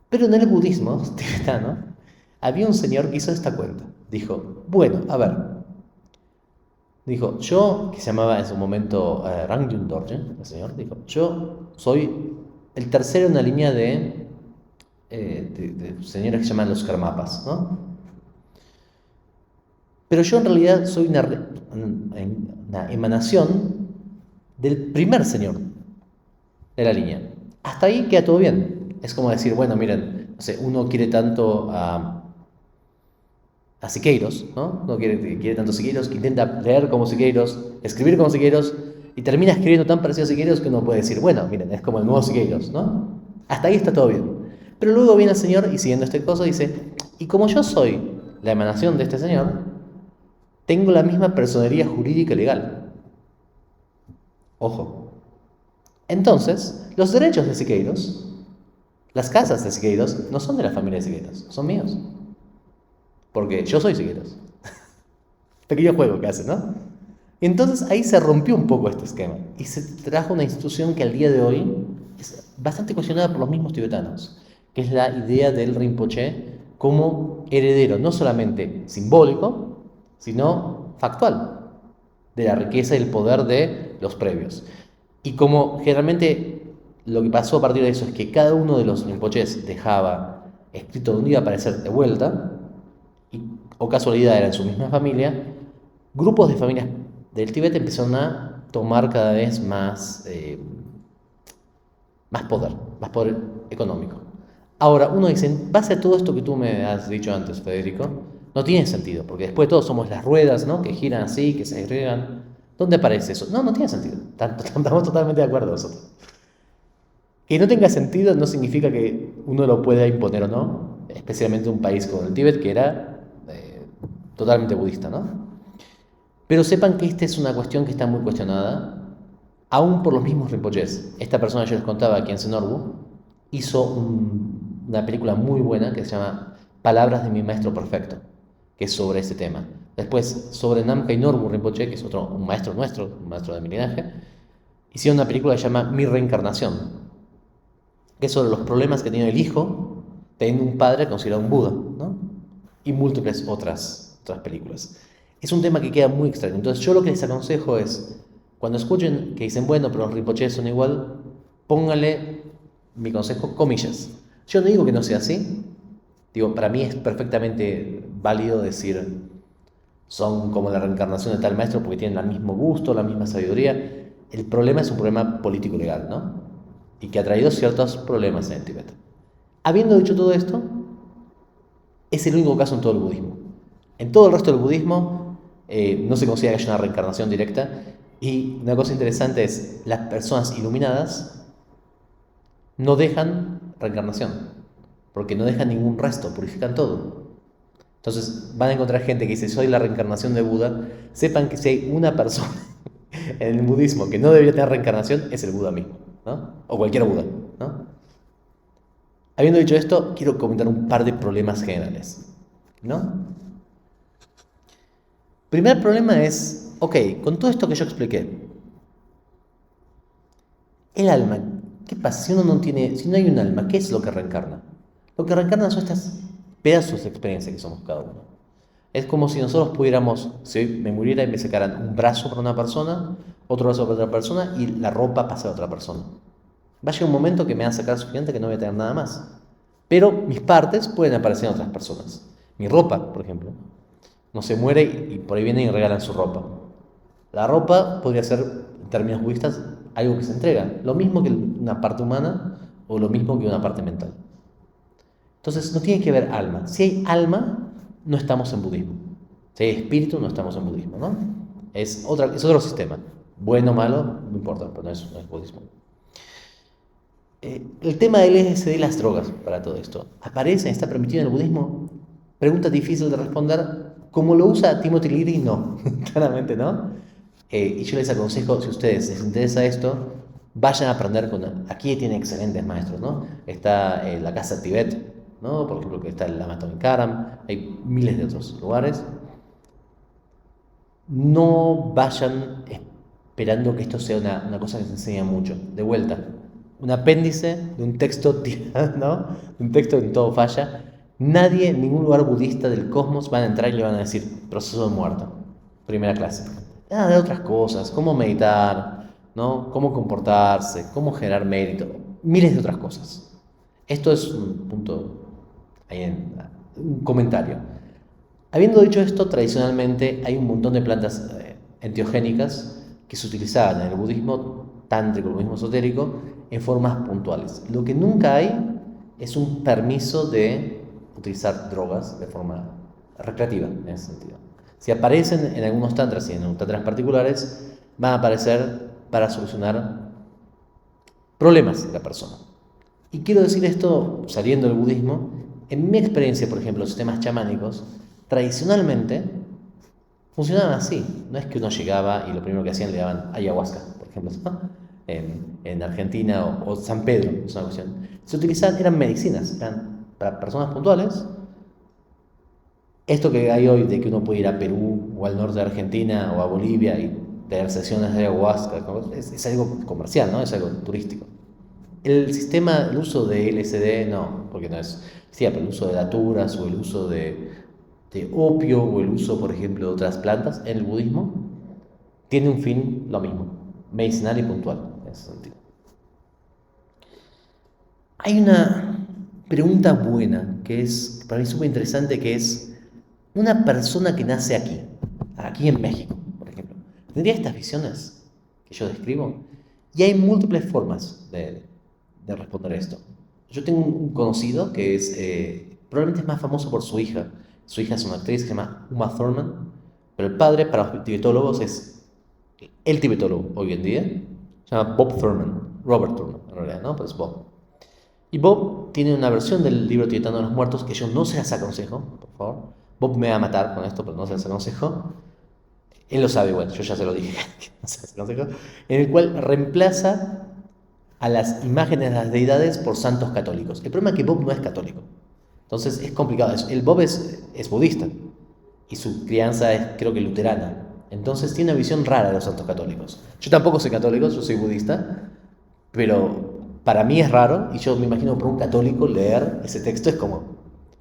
Pero en el budismo tibetano, había un señor que hizo esta cuenta. Dijo, bueno, a ver, dijo, yo, que se llamaba en su momento Rangyun Dorje, el señor, dijo, yo soy el tercero en una línea de señores que se llaman los Karmapas, ¿no? Pero yo en realidad soy una emanación del primer señor de la línea. Hasta ahí queda todo bien. Es como decir, bueno, miren, no sé, uno quiere tanto a Siqueiros, ¿no? Uno quiere tanto a Siqueiros que intenta leer como Siqueiros, escribir como Siqueiros, y termina escribiendo tan parecido a Siqueiros que uno puede decir, bueno, miren, es como el nuevo Siqueiros, ¿no? Hasta ahí está todo bien. Pero luego viene el señor y siguiendo este coso dice, y como yo soy la emanación de este señor, tengo la misma personería jurídica y legal. Ojo. Entonces, los derechos de Siqueiros, las casas de Siqueiros, no son de la familia de Siqueiros, son míos. Porque yo soy Siqueiros. Pequeño juego que hace, ¿no? Y entonces ahí se rompió un poco este esquema y se trajo una institución que al día de hoy es bastante cuestionada por los mismos tibetanos, que es la idea del Rinpoche como heredero, no solamente simbólico, sino factual, de la riqueza y el poder de los previos. Y como generalmente lo que pasó a partir de eso es que cada uno de los Rinpoches dejaba escrito dónde iba a aparecer de vuelta, o casualidad era en su misma familia, grupos de familias del Tíbet empezaron a tomar cada vez más poder económico. Ahora, uno dice, en base a todo esto que tú me has dicho antes, Federico, no tiene sentido, porque después todos somos las ruedas, ¿no? Que giran así, que se agregan. ¿Dónde aparece eso? No, no tiene sentido. Estamos totalmente de acuerdo nosotros. Que no tenga sentido no significa que uno lo pueda imponer o no, especialmente un país como el Tíbet, que era totalmente budista, ¿no? Pero sepan que esta es una cuestión que está muy cuestionada, aún por los mismos Rinpoches. Esta persona que yo les contaba aquí en Senorbu hizo una película muy buena que se llama Palabras de mi maestro perfecto, que es sobre ese tema. Después, sobre Namkhai Norbu Rinpoche, que es un maestro nuestro, un maestro de mi linaje, hicieron una película que se llama Mi reencarnación, que es sobre los problemas que tiene el hijo teniendo un padre considerado un Buda, ¿no? Y múltiples otras películas. Es un tema que queda muy extraño. Entonces yo lo que les aconsejo es, cuando escuchen que dicen, bueno, pero los Rinpoches son igual, póngale, mi consejo, comillas. Yo no digo que no sea así. Digo, para mí es perfectamente válido decir, son como la reencarnación de tal maestro porque tienen el mismo gusto, la misma sabiduría. El problema es un problema político-legal, ¿no? y que ha traído ciertos problemas en el Tíbet. Habiendo dicho todo esto, es el único caso en todo el budismo. En todo el resto del budismo no se considera que haya una reencarnación directa, y una cosa interesante es, las personas iluminadas no dejan reencarnación, porque no dejan ningún resto, purifican todo. Entonces van a encontrar gente que dice, soy la reencarnación de Buda. Sepan que si hay una persona en el budismo que no debería tener reencarnación, es el Buda mismo, ¿no? O cualquier Buda, ¿no? Habiendo dicho esto, quiero comentar un par de problemas generales, ¿no? Primer problema es, ok, con todo esto que yo expliqué, el alma, ¿qué pasa? Si no hay un alma, ¿qué es lo que reencarna? Lo que reencarna son estos pedazos de experiencia que somos cada uno. Es como si nosotros pudiéramos, si hoy me muriera y me sacaran un brazo para una persona, otro brazo para otra persona y la ropa para otra persona. Va a llegar un momento que me van a sacar suficiente que no voy a tener nada más. Pero mis partes pueden aparecer en otras personas. Mi ropa, por ejemplo. No se muere y por ahí vienen y regalan su ropa. La ropa podría ser, en términos budistas, algo que se entrega. Lo mismo que una parte humana o lo mismo que una parte mental. Entonces no tiene que haber alma. Si hay alma, no estamos en budismo. Si hay espíritu, no estamos en budismo, ¿no? Es otro sistema. Bueno o malo, no importa, pero no es budismo. El tema del LSD y las drogas para todo esto. ¿Está permitido en el budismo? Pregunta difícil de responder. Como lo usa Timothy Leary, no. Claramente no. Y yo les aconsejo, si a ustedes les interesa esto, vayan a aprender aquí tiene excelentes maestros, ¿no? Está la Casa Tibet, ¿no? Por ejemplo, que está el Lama Tongkaram Karam, hay miles de otros lugares. No vayan esperando que esto sea una cosa que se enseña mucho. De vuelta, un apéndice de un texto, ¿no? Un texto en todo falla. Nadie en ningún lugar budista del cosmos van a entrar y le van a decir proceso de muerto, primera clase. Nada de otras cosas, cómo meditar, ¿no? Cómo comportarse, cómo generar mérito, miles de otras cosas. Esto es un punto, un comentario. Habiendo dicho esto, tradicionalmente hay un montón de plantas enteogénicas que se utilizaban en el budismo tántrico, el budismo esotérico, en formas puntuales. Lo que nunca hay es un permiso de utilizar drogas de forma recreativa, en ese sentido. Si aparecen en algunos tantras y en tantras particulares, van a aparecer para solucionar problemas de la persona. Y quiero decir esto saliendo del budismo. En mi experiencia, por ejemplo, los sistemas chamánicos, tradicionalmente funcionaban así. No es que uno llegaba y lo primero que hacían le daban ayahuasca, por ejemplo, ¿no? En Argentina o San Pedro, es una cuestión. Se utilizaban, eran medicinas, eran para personas puntuales. Esto que hay hoy de que uno puede ir a Perú o al norte de Argentina o a Bolivia y tener sesiones de ayahuasca, es algo comercial, ¿no? Es algo turístico. El sistema, el uso de LSD, no, porque no es, sí, pero el uso de daturas o el uso de opio o el uso, por ejemplo, de otras plantas en el budismo, tiene un fin lo mismo, medicinal y puntual, en ese sentido. Hay una pregunta buena, que es, para mí súper interesante, que es, una persona que nace aquí en México, por ejemplo, ¿tendría estas visiones que yo describo? Y hay múltiples formas de responder esto. Yo tengo un conocido que es, probablemente es más famoso por su hija. Su hija es una actriz que se llama Uma Thurman, pero el padre para los tibetólogos es el tibetólogo hoy en día. Se llama Bob Thurman, Robert Thurman en realidad, ¿no? Pues Bob. Y Bob tiene una versión del libro tibetano de los muertos que yo no se las aconsejo, por favor. Bob me va a matar con esto, pero no se las aconsejo. Él lo sabe igual, yo ya se lo dije, no se las aconsejo. En el cual reemplaza a las imágenes de las deidades por santos católicos. El problema es que Bob no es católico. Entonces es complicado. El Bob es budista y su crianza es, creo que, luterana. Entonces tiene una visión rara de los santos católicos. Yo tampoco soy católico, yo soy budista, pero para mí es raro y yo me imagino por un católico leer ese texto es como,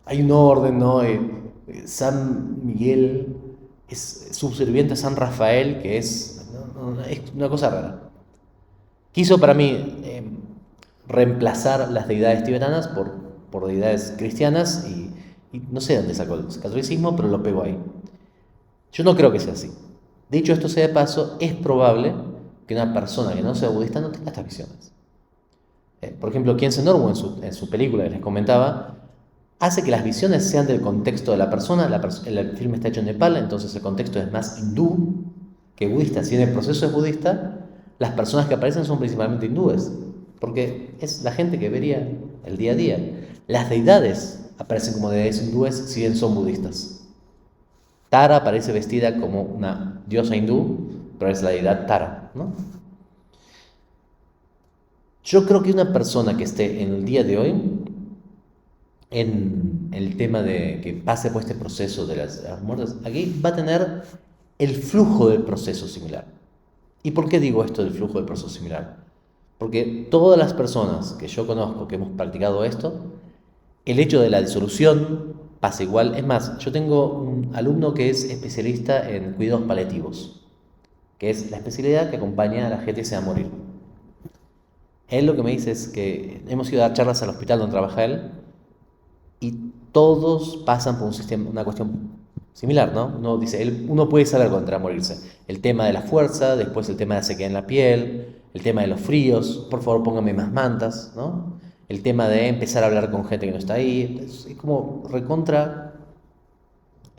hay un orden, ¿no? San Miguel es subserviente a San Rafael, que es una cosa rara. Quiso para mí reemplazar las deidades tibetanas por deidades cristianas y no sé dónde sacó el catolicismo, pero lo pegó ahí. Yo no creo que sea así. Dicho esto sea de paso, es probable que una persona que no sea budista no tenga estas visiones. Por ejemplo, Kyense Norwoo en su película que les comentaba, hace que las visiones sean del contexto de la persona. El filme está hecho en Nepal, entonces el contexto es más hindú que budista. Si en el proceso es budista, las personas que aparecen son principalmente hindúes, porque es la gente que vería el día a día. Las deidades aparecen como deidades hindúes, si bien son budistas. Tara aparece vestida como una diosa hindú, pero es la deidad Tara, ¿no? Yo creo que una persona que esté en el día de hoy, en el tema de que pase por este proceso de las muertes, aquí va a tener el flujo del proceso similar. ¿Y por qué digo esto del flujo del proceso similar? Porque todas las personas que yo conozco que hemos practicado esto, el hecho de la disolución pasa igual. Es más, yo tengo un alumno que es especialista en cuidados paliativos, que es la especialidad que acompaña a la gente que se va a morir. Él lo que me dice es que hemos ido a dar charlas al hospital donde trabaja él y todos pasan por un sistema, una cuestión similar, ¿no? Uno dice, uno puede saber cuándo va a morirse. El tema de la fuerza, después el tema de la sequedad en la piel, el tema de los fríos, por favor póngame más mantas, ¿no? El tema de empezar a hablar con gente que no está ahí, es como recontra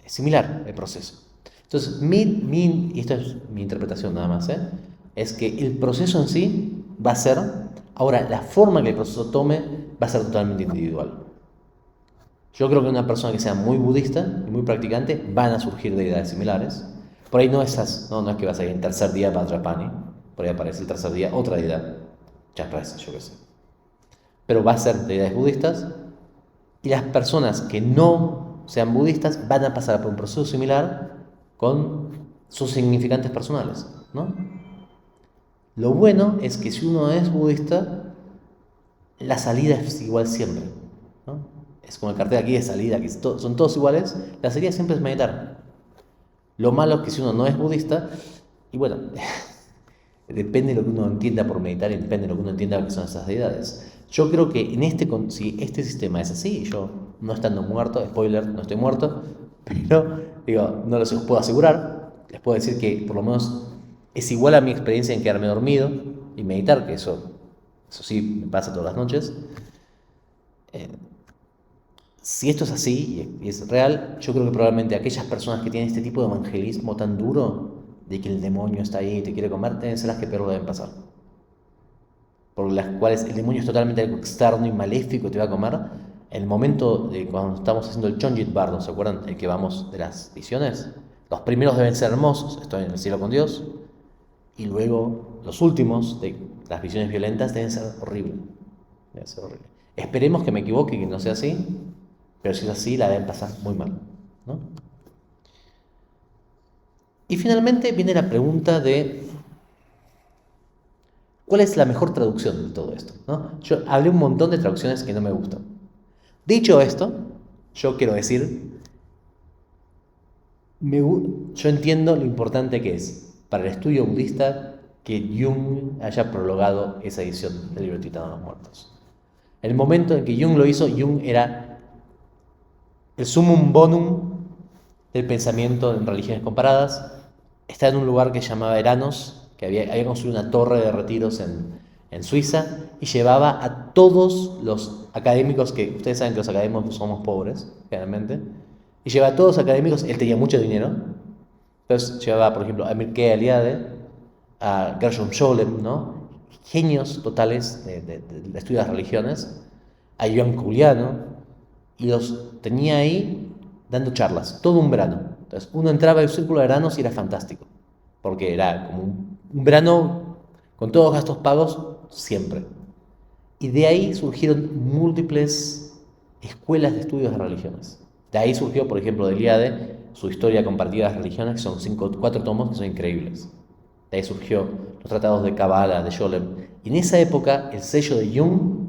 similar el proceso. Entonces, y esto es mi interpretación nada más, es que el proceso en sí va a ser, ahora la forma que el proceso tome va a ser totalmente individual. Yo creo que una persona que sea muy budista y muy practicante van a surgir deidades similares. Por ahí no es que vas a ir en tercer día Vajrapani, por ahí aparece el tercer día otra deidad, Chakrasa, yo qué sé. Pero va a ser deidades budistas y las personas que no sean budistas van a pasar por un proceso similar con sus significantes personales, ¿no? Lo bueno es que si uno es budista, la salida es igual siempre, ¿no? Es como el cartel aquí de salida, que son todos iguales, la salida siempre es meditar. Lo malo es que si uno no es budista, y bueno, depende de lo que uno entienda por meditar y depende de lo que uno entienda que son esas deidades. Yo creo que si este sistema es así, yo no estando muerto, spoiler, no estoy muerto, pero digo, no los puedo asegurar, les puedo decir que por lo menos es igual a mi experiencia en quedarme dormido y meditar, que eso sí me pasa todas las noches. Si esto es así y es real, yo creo que probablemente aquellas personas que tienen este tipo de evangelismo tan duro, de que el demonio está ahí y te quiere comer, deben ser las que peor lo deben pasar. Por las cuales el demonio es totalmente algo externo y maléfico y te va a comer. El momento de cuando estamos haciendo el Chonjit Bardo, ¿se acuerdan? El que vamos de las visiones. Los primeros deben ser hermosos, estoy en el cielo con Dios. Y luego los últimos, de las visiones violentas, deben ser horribles. Deben ser horribles. Esperemos que me equivoque y que no sea así, pero si es así, la deben pasar muy mal, ¿no? Y finalmente viene la pregunta de ¿cuál es la mejor traducción de todo esto? ¿No? Yo hablé un montón de traducciones que no me gustan. Dicho esto, yo quiero decir, yo entiendo lo importante que es para el estudio budista que Jung haya prologado esa edición del libro Titán de los Muertos. El momento en que Jung lo hizo, Jung era el sumum bonum del pensamiento en religiones comparadas. Está en un lugar que se llamaba Eranos, que había construido una torre de retiros en Suiza y llevaba a todos los académicos, que ustedes saben que los académicos somos pobres, generalmente, y llevaba a todos los académicos, él tenía mucho dinero, entonces llevaba, por ejemplo, a Mircea Eliade, a Gershom Scholem, ¿no? Genios totales de estudio de las religiones, a Joan Culiano, y los tenía ahí dando charlas, todo un verano. Entonces uno entraba al círculo de veranos y era fantástico, porque era como un verano con todos los gastos pagos siempre. Y de ahí surgieron múltiples escuelas de estudios de religiones. De ahí surgió, por ejemplo, de Eliade, su historia compartida de las religiones, que son 4 tomos que son increíbles. De ahí surgió los tratados de Kabbalah, de Scholem. Y en esa época el sello de Jung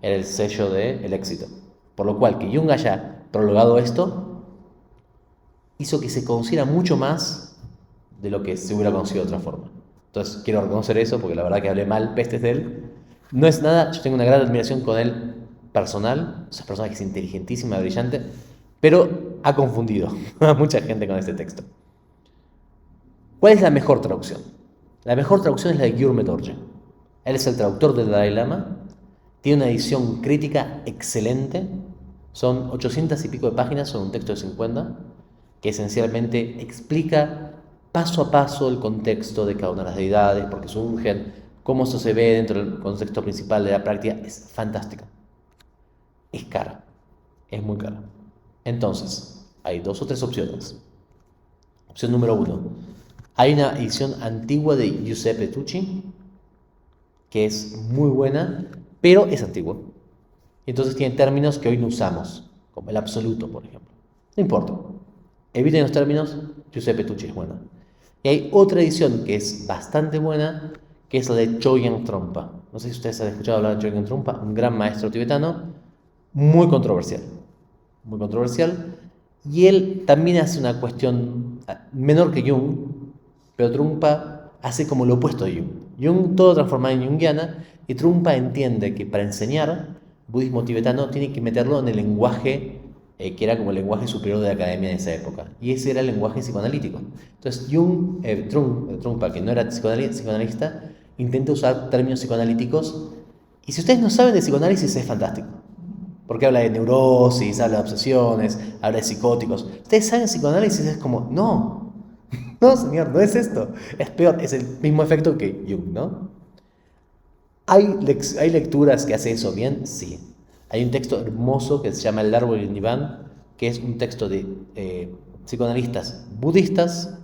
era el sello del éxito. Por lo cual que Jung haya prologado esto hizo que se conociera mucho más de lo que se hubiera conocido de otra forma. Entonces quiero reconocer eso porque la verdad que hablé mal pestes de él. No es nada, yo tengo una gran admiración con él personal, esa persona que es inteligentísima, brillante, pero ha confundido a mucha gente con este texto. ¿Cuál es la mejor traducción? La mejor traducción es la de Gyurme Dorje. Él es el traductor del Dalai Lama Tiene una edición crítica excelente. Son 800 y pico de páginas, son un texto de 50, que esencialmente explica paso a paso el contexto de cada una de las deidades, porque surgen, cómo eso se ve dentro del contexto principal de la práctica. Es fantástica. Es cara, es muy cara. Entonces, hay dos o tres opciones. Opción número uno, hay una edición antigua de Giuseppe Tucci, que es muy buena, pero es antigua. Entonces tiene términos que hoy no usamos, como el absoluto, por ejemplo. No importa. Eviten los términos, Giuseppe Tucci es buena. Y hay otra edición que es bastante buena, que es la de Chogyam Trungpa. No sé si ustedes han escuchado hablar de Chogyam Trungpa, un gran maestro tibetano, muy controversial. Muy controversial. Y él también hace una cuestión menor que Jung, pero Trungpa hace como lo opuesto de Jung. Jung todo transformado en Jungiana, y Trungpa entiende que para enseñar budismo tibetano tiene que meterlo en el lenguaje que era como el lenguaje superior de la academia de esa época, y ese era el lenguaje psicoanalítico. Entonces Trungpa, que no era psicoanalista, intenta usar términos psicoanalíticos, y si ustedes no saben de psicoanálisis es fantástico, porque habla de neurosis, habla de obsesiones, habla de psicóticos. Ustedes saben psicoanálisis, es como, no, no señor, no es esto, es peor, es el mismo efecto que Jung, ¿no? ¿Hay lecturas que hacen eso bien? Sí. Hay un texto hermoso que se llama El árbol del Nibbán, que es un texto de psicoanalistas budistas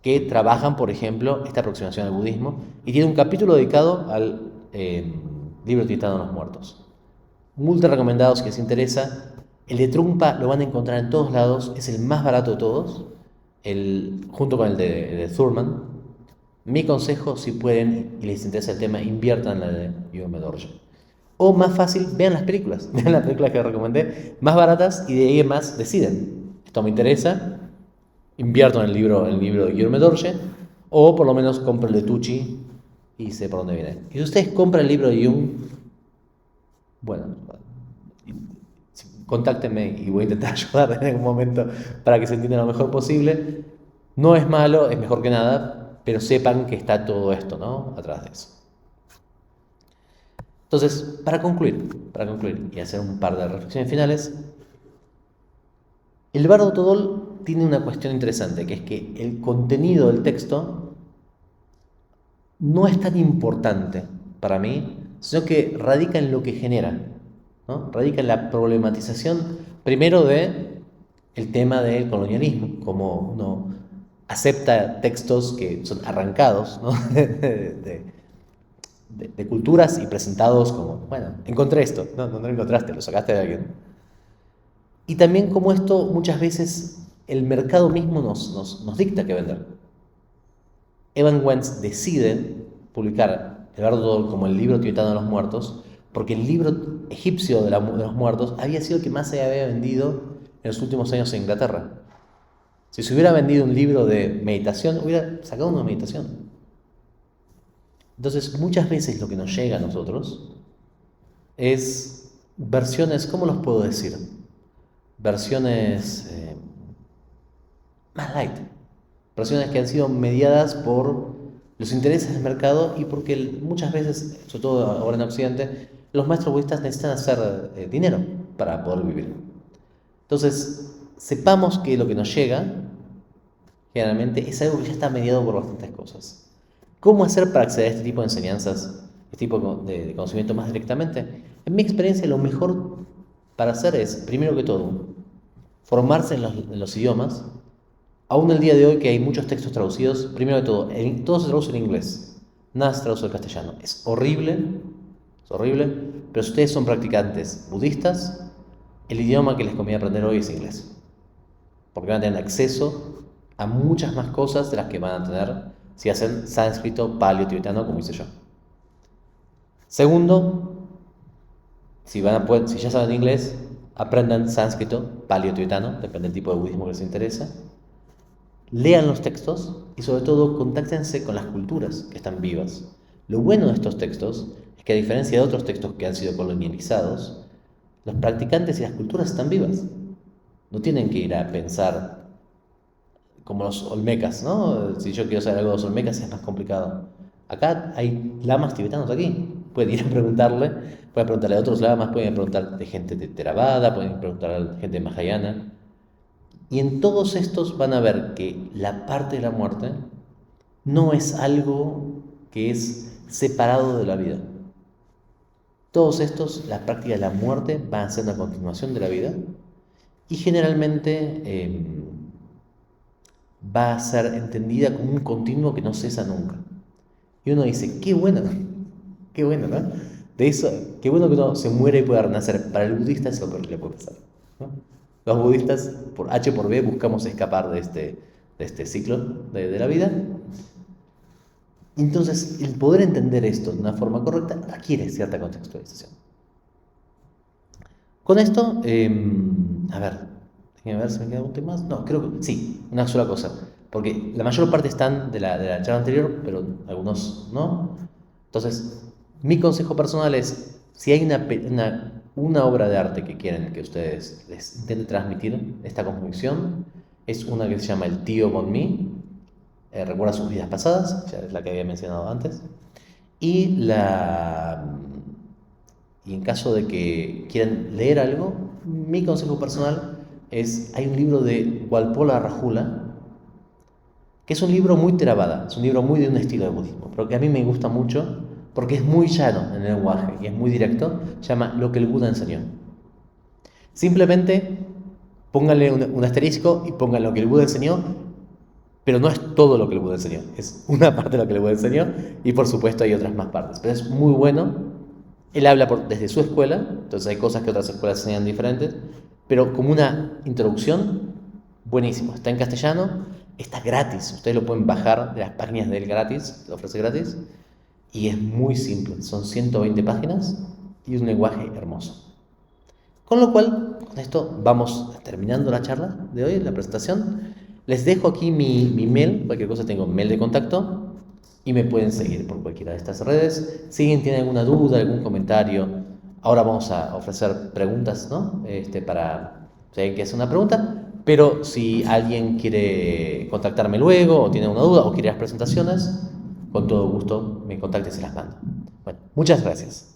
que trabajan, por ejemplo, esta aproximación al budismo, y tiene un capítulo dedicado al libro tibetano de los muertos. Multi recomendados si les interesa. El de Trungpa lo van a encontrar en todos lados, es el más barato de todos, junto con el de Thurman. Mi consejo, si pueden y les interesa el tema, inviertan en la de Yome Dorje. O más fácil, vean las películas. Vean las películas que recomendé, más baratas, y de ahí en más deciden. Esto me interesa, invierto en el libro de Guillermo Dorje, o por lo menos compro el de Tucci y sé por dónde viene. Y si ustedes compran el libro de Jung, bueno, contáctenme y voy a intentar ayudar en algún momento para que se entienda lo mejor posible. No es malo, es mejor que nada, pero sepan que está todo esto, ¿no?, atrás de eso. Entonces, para concluir y hacer un par de reflexiones finales, el Bardo Todol tiene una cuestión interesante, que es que el contenido del texto no es tan importante para mí, sino que radica en lo que genera, ¿no? Radica en la problematización, primero, de el tema del colonialismo, como uno acepta textos que son arrancados, ¿no?, de culturas y presentados como, bueno, encontré esto, no lo encontraste, lo sacaste de alguien. Y también como esto muchas veces el mercado mismo nos dicta qué vender. Evan Wentz decide publicar El Bardo Todol como el libro tibetano de los muertos, porque el libro egipcio de los muertos había sido el que más se había vendido en los últimos años en Inglaterra. Si se hubiera vendido un libro de meditación, hubiera sacado uno de meditación. Entonces, muchas veces lo que nos llega a nosotros es versiones, ¿cómo los puedo decir? Versiones más light, versiones que han sido mediadas por los intereses del mercado y porque muchas veces, sobre todo ahora en Occidente, los maestros budistas necesitan hacer dinero para poder vivir. Entonces, sepamos que lo que nos llega generalmente es algo que ya está mediado por bastantes cosas. ¿Cómo hacer para acceder a este tipo de enseñanzas, este tipo de conocimiento más directamente? En mi experiencia, lo mejor para hacer es, primero que todo, formarse en los idiomas. Aún el día de hoy, que hay muchos textos traducidos, primero de todo, todo se traduce en inglés, nada se traduce al castellano. Es horrible, pero si ustedes son practicantes budistas, el idioma que les conviene aprender hoy es inglés, porque van a tener acceso a muchas más cosas de las que van a tener si hacen sánscrito, paleo, tibetano, como hice yo. Segundo, si ya saben inglés, aprendan sánscrito, paleo, tibetano, depende del tipo de budismo que les interesa. Lean los textos y sobre todo contáctense con las culturas que están vivas. Lo bueno de estos textos es que, a diferencia de otros textos que han sido colonializados, los practicantes y las culturas están vivas. No tienen que ir a pensar como los olmecas, ¿no? Si yo quiero saber algo de los olmecas es más complicado. Acá hay lamas tibetanos aquí. Pueden ir a preguntarle, pueden preguntarle a otros lamas, pueden preguntar de gente de Theravada, pueden preguntar a gente de Mahayana. Y en todos estos van a ver que la parte de la muerte no es algo que es separado de la vida. Todos estos, la práctica de la muerte va a ser una continuación de la vida y generalmente va a ser entendida como un continuo que no cesa nunca. Y uno dice, qué bueno, ¿no? De eso, qué bueno que uno se muere y pueda renacer. Para el budista es lo peor que le puede pasar, ¿no? Los budistas, por H por B, buscamos escapar de este ciclo de la vida. Entonces, el poder entender esto de una forma correcta requiere cierta contextualización. Con esto, a ver si me queda un tema más. No, creo que sí, una sola cosa. Porque la mayor parte están de la charla anterior, pero algunos no. Entonces, mi consejo personal es, si hay una obra de arte que quieren que ustedes les intenten transmitir esta convicción, es una que se llama El tío Bon Mi, recuerda sus vidas pasadas, ya es la que había mencionado antes, y y en caso de que quieran leer algo, mi consejo personal es, hay un libro de Walpola Rajula, que es un libro muy Theravada, es un libro muy de un estilo de budismo, pero que a mí me gusta mucho porque es muy llano en el lenguaje y es muy directo, se llama Lo que el Buda enseñó. Simplemente pónganle un asterisco y pongan lo que el Buda enseñó, pero no es todo lo que el Buda enseñó, es una parte de lo que el Buda enseñó y por supuesto hay otras más partes, pero es muy bueno. Él habla desde su escuela, entonces hay cosas que otras escuelas enseñan diferentes, pero como una introducción, buenísimo. Está en castellano, está gratis, ustedes lo pueden bajar de las páginas de él gratis, lo ofrece gratis, y es muy simple, son 120 páginas y un lenguaje hermoso. Con lo cual, con esto vamos terminando la charla de hoy, la presentación. Les dejo aquí mi mail, cualquier cosa tengo mail de contacto y me pueden seguir por cualquiera de estas redes. Si alguien tiene alguna duda, algún comentario, ahora vamos a ofrecer preguntas, ¿no? Para si alguien quiere hacer una pregunta, pero si alguien quiere contactarme luego o tiene una duda o quiere las presentaciones, con todo gusto me contacte y se las mando. Bueno, muchas gracias.